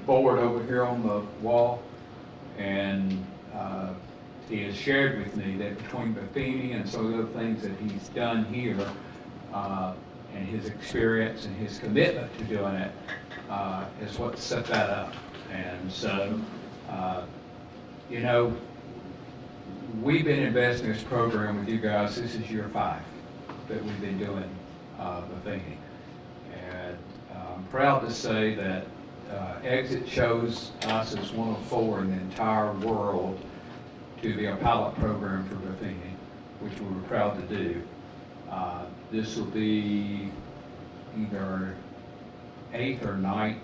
board over here on the wall. And he has shared with me that between Buffini and some of the things that he's done here, and his experience and his commitment to doing it, is what set that up. And so, you know, we've been investing in this program with you guys. This is year 5 that we've been doing Buffini. And I'm proud to say that Exit chose us as one of 4 in the entire world to be a pilot program for Buffini, which we were proud to do. This will be either 8th or 9th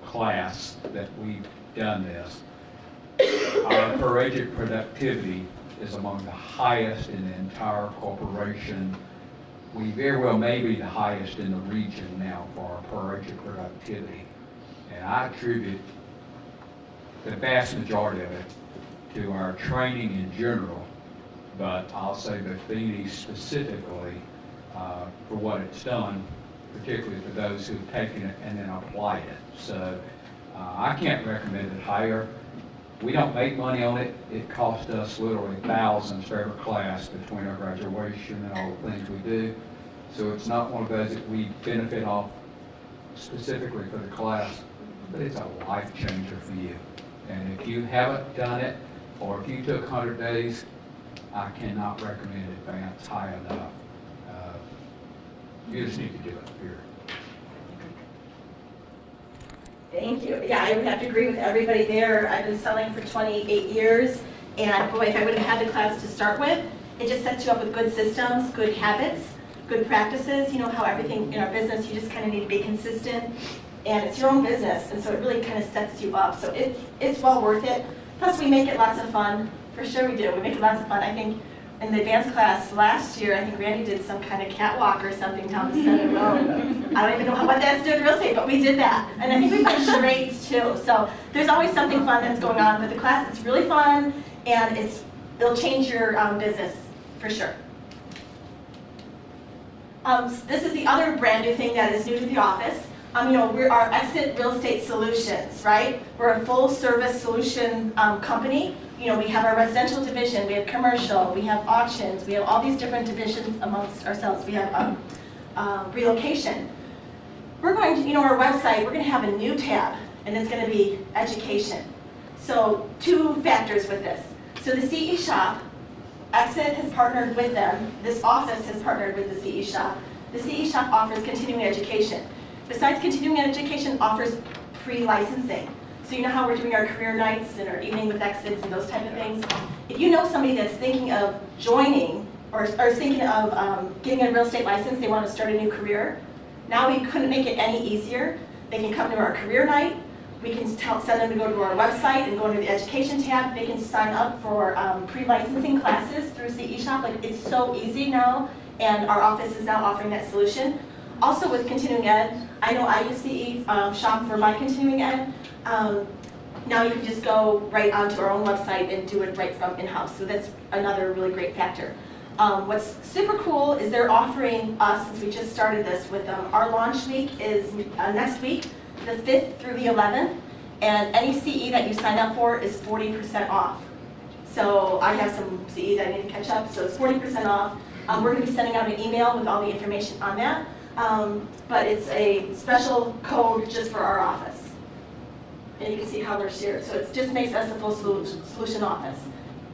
class that we've done this. Our per agent productivity is among the highest in the entire corporation. We very well may be the highest in the region now for our per agent productivity. And I attribute the vast majority of it to our training in general, but I'll say Buffini specifically for what it's done, particularly for those who've taken it and then applied it. So I can't recommend it higher. We don't make money on it. It costs us literally thousands for every class between our graduation and all the things we do. So it's not one of those that we benefit off specifically for the class, but it's a life changer for you. And if you haven't done it, or if you took 100 days, I cannot recommend Advance high enough. You just need to do it, period. Thank you. Yeah, I would have to agree with everybody there. I've been selling for 28 years, and boy, if I would have had the class to start with, it just sets you up with good systems, good habits, good practices. You know how everything in our business, you just kind of need to be consistent. and it's your own business, and so it really kind of sets you up. So it's well worth it. Plus, we make it lots of fun. For sure we do. We make it lots of fun. I think in the advanced class last year, I think Randy did some kind of catwalk or something down the center road. I don't even know what that's to do with real estate, but we did that. And I think we played charades too. So there's always something fun that's going on with the class. It's really fun, and it'll change your business for sure. This is the other brand new thing that is new to the office. We're our Exit Real Estate Solutions, right? We're a full service solution company. We have our residential division, we have commercial, we have auctions, we have all these different divisions amongst ourselves. We have relocation. We're going to, our website, we're going to have a new tab, and it's going to be education. So 2 factors with this. So the CE Shop, Exit has partnered with them. This office has partnered with the CE Shop. The CE Shop offers continuing education. Besides continuing education, offers pre-licensing. So you know how we're doing our career nights and our evening with exits and those type of things? If you know somebody that's thinking of joining or thinking of getting a real estate license, they want to start a new career, now we couldn't make it any easier. They can come to our career night. We can send them to go to our website and go into the education tab. They can sign up for pre-licensing classes through CE Shop. It's so easy now, and our office is now offering that solution. Also with continuing ed, I know I use CE Shop for my continuing ed. Now you can just go right onto our own website and do it right from in-house. So that's another really great factor. What's super cool is they're offering us, since we just started this with them, our launch week is next week, the 5th through the 11th, and any CE that you sign up for is 40% off. So I have some CE that I need to catch up, so it's 40% off. We're going to be sending out an email with all the information on that, but it's a special code just for our office. And you can see how they're shared. So it just makes us a full solution office.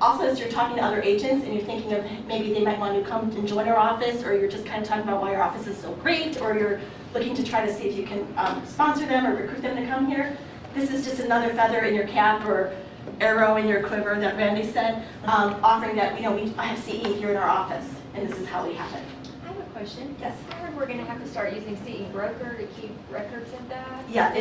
Also, as you're talking to other agents and you're thinking of maybe they might want to come and join our office, or you're just kind of talking about why our office is so great, or you're looking to try to see if you can sponsor them or recruit them to come here, this is just another feather in your cap or arrow in your quiver that Randy said, offering that, I have CE here in our office, and this is how we have it. I have a question. Yes. I heard we're going to have to start using CE Broker to keep records of that. Yeah,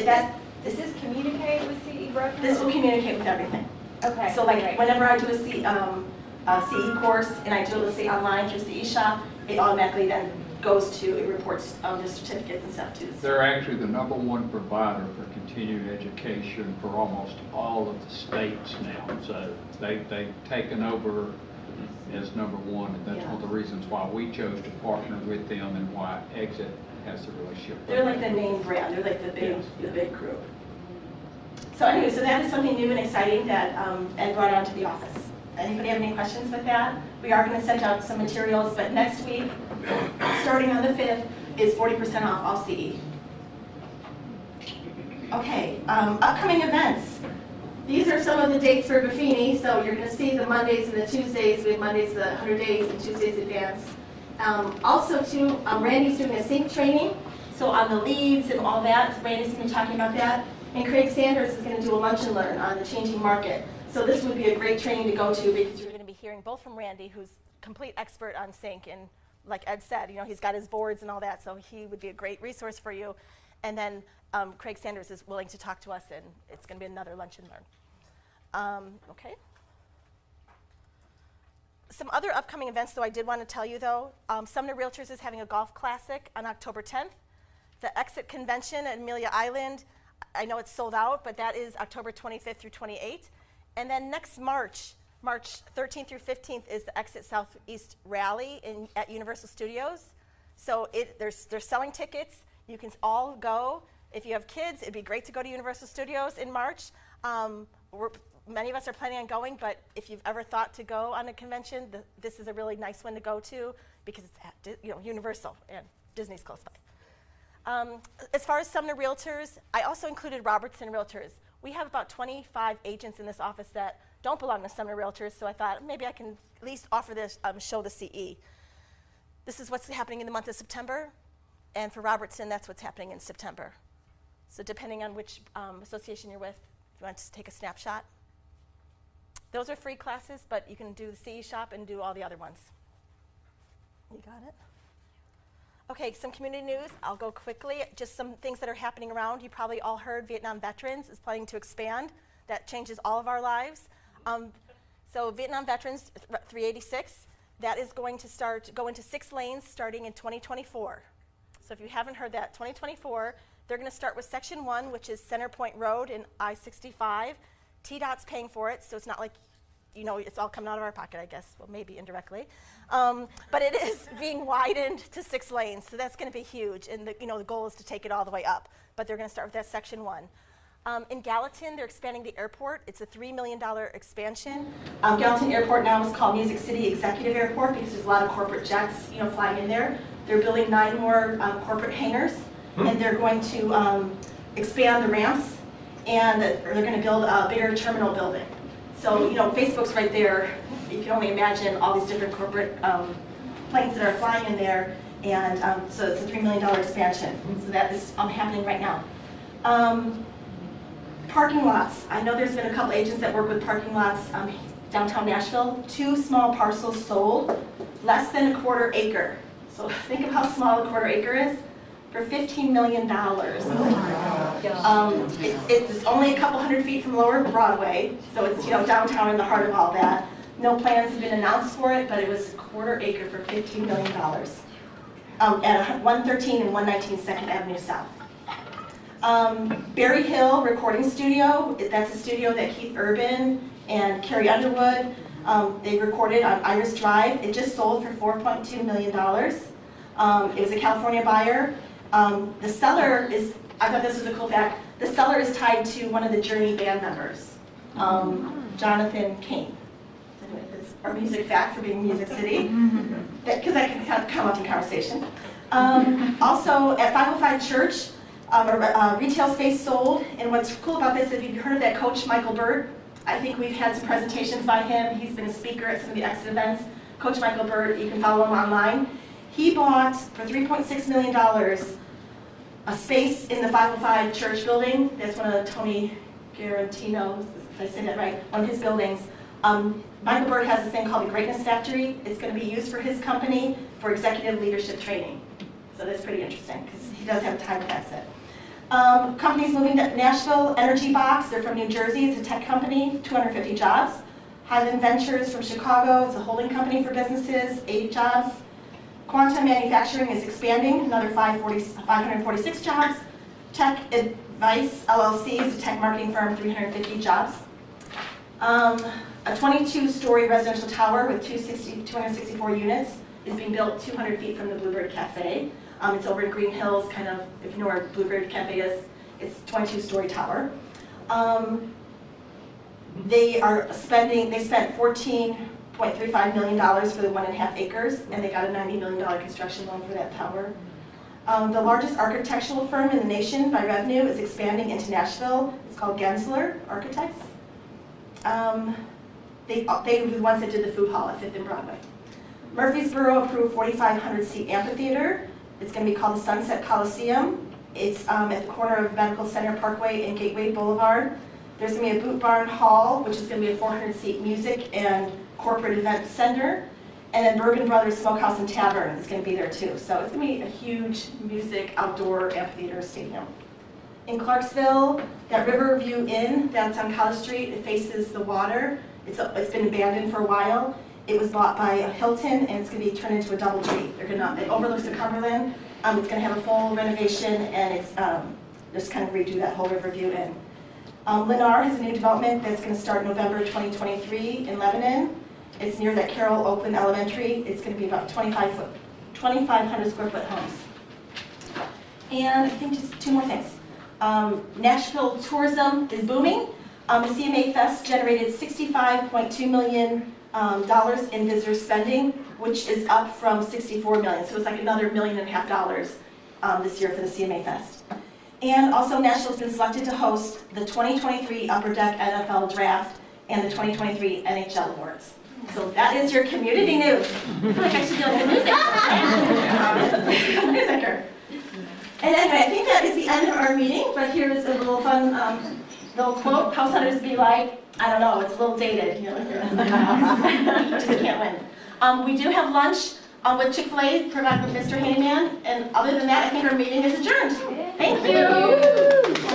Does this communicate with CE Broker? This will communicate with everything. Okay. So like whenever I do a CE course and I do it, let's say online through CE Shop, it automatically then it reports the certificates and stuff too. They're actually the #1 provider for continuing education for almost all of the states now. So they've taken over as #1, and that's one of the reasons why we chose to partner with them and why Exit has the relationship. They're like the name brand. They're like the big group. So anyway, so that is something new and exciting that Ed brought onto the office. Anybody have any questions with that? We are going to send out some materials, but next week, starting on the 5th, is 40% off all CE. Okay, upcoming events. These are some of the dates for Buffini, so you're going to see the Mondays and the Tuesdays. We have Mondays the 100 days and Tuesdays advance. Also, too, Randy's doing a sync training, so on the leads and all that, Randy's going to be talking about that. And Craig Sanders is going to do a lunch and learn on the changing market. So this would be a great training to go to because you're going to be hearing both from Randy, who's complete expert on sync, and like Ed said, he's got his boards and all that, so he would be a great resource for you. And then Craig Sanders is willing to talk to us, and it's going to be another lunch and learn. Okay. Some other upcoming events, though, I did want to tell you, though. Sumner Realtors is having a golf classic on October 10th. The Exit Convention at Amelia Island, I know it's sold out, but that is October 25th through 28th. And then next March 13th through 15th, is the Exit Southeast Rally at Universal Studios. So they're selling tickets. You can all go. If you have kids, it'd be great to go to Universal Studios in March. Many of us are planning on going, but if you've ever thought to go on a convention, this is a really nice one to go to because it's at Universal, and Disney's close by. As far as Sumner Realtors, I also included Robertson Realtors. We have about 25 agents in this office that don't belong to Sumner Realtors, so I thought maybe I can at least offer this, show the CE. This is what's happening in the month of September, and for Robertson, that's what's happening in September. So depending on which association you're with, if you want to take a snapshot. Those are free classes, but you can do the CE Shop and do all the other ones. You got it? Okay, some community news. I'll go quickly. Just some things that are happening around. You probably all heard Vietnam Veterans is planning to expand. That changes all of our lives. So Vietnam Veterans 386, that is going to go into 6 lanes starting in 2024. So if you haven't heard that, 2024, they're going to start with Section 1, which is Center Point Road and I-65. TDOT's paying for it, so it's not like, you know, it's all coming out of our pocket, I guess. Well, maybe indirectly. But it is being widened to 6 lanes, so that's going to be huge. And the goal is to take it all the way up. But they're going to start with that Section 1. In Gallatin, they're expanding the airport. It's a $3 million expansion. Gallatin Airport now is called Music City Executive Airport because there's a lot of corporate jets, flying in there. They're building 9 more corporate hangars, and they're going to expand the ramps, and they're going to build a bigger terminal building. So, Facebook's right there. You can only imagine all these different corporate planes that are flying in there, and so it's a $3 million expansion. So that is happening right now. Parking lots. I know there's been a couple agents that work with parking lots downtown Nashville. 2 small parcels sold, less than a quarter acre. So think of how small a quarter acre is. For $15 million. It's only a couple hundred feet from Lower Broadway, so it's downtown in the heart of all that. No plans have been announced for it, but it was a quarter acre for $15 million at 113 and 119 2nd Avenue South. Berry Hill Recording Studio, that's a studio that Keith Urban and Carrie Underwood, they recorded on Iris Drive. It just sold for $4.2 million. It was a California buyer. The seller is, I thought this was a cool fact, the seller is tied to one of the Journey band members, Jonathan Cain. Anyway, that's our music fact for being Music City, because that can come up in conversation. Also, at 505 Church, a retail space sold, and what's cool about this, if you've heard of that coach, Michael Bird, I think we've had some presentations by him. He's been a speaker at some of the exit events. Coach Michael Bird, you can follow him online. He bought, for $3.6 million, a space in the 505 Church building. That's one of Tony Garantino's, if I say that right, one of his buildings. Michael Bird has this thing called the Greatness Factory. It's going to be used for his company for executive leadership training. So that's pretty interesting, because he does have time to exit. Companies moving to Nashville, Energy Box, they're from New Jersey, it's a tech company, 250 jobs. Highland Ventures from Chicago, it's a holding company for businesses, 80 jobs. Quantum Manufacturing is expanding, another 546 jobs. Tech Advice LLC is a tech marketing firm, 350 jobs. A 22-story residential tower with 264 units is being built 200 feet from the Bluebird Cafe. It's over in Green Hills, kind of, if you know where Bluebird Cafe is, it's a 22-story tower. They spent $14.35 million for the 1.5 acres, and they got a $90 million construction loan for that tower. The largest architectural firm in the nation by revenue is expanding into Nashville. It's called Gensler Architects. They were the ones that did the food hall at 5th and Broadway. Murfreesboro approved 4,500-seat amphitheater. It's going to be called the Sunset Coliseum. It's at the corner of Medical Center Parkway and Gateway Boulevard. There's going to be a Boot Barn Hall, which is going to be a 400-seat music and corporate event center. And then Bourbon Brothers Smokehouse and Tavern is going to be there too. So it's going to be a huge music outdoor amphitheater stadium. In Clarksville, that Riverview Inn that's on College Street, it faces the water. It's been abandoned for a while. It was bought by Hilton, and it's going to be turned into a DoubleTree. It overlooks the Cumberland. It's going to have a full renovation, and it's just kind of redo that whole Riverview Inn. Lennar has a new development that's going to start November 2023 in Lebanon. It's near that Carroll Oakland Elementary. It's going to be about 2,500 square foot homes. And I think just 2 more things. Nashville tourism is booming. The CMA Fest generated $65.2 million in visitor spending, which is up from $64 million. So it's like another $1.5 million this year for the CMA Fest. And also Nashville's been selected to host the 2023 Upper Deck NFL Draft and the 2023 NHL Awards. So that is your community news. I feel like I should be like a musicer. And anyway, I think that is the end of our meeting, but here's a little fun little quote. House hunters be like, I don't know, it's a little dated. You just can't win. We do have lunch with Chick-fil-A, provided by Mr. Handyman. And other than that, I think our meeting is adjourned. Thank you.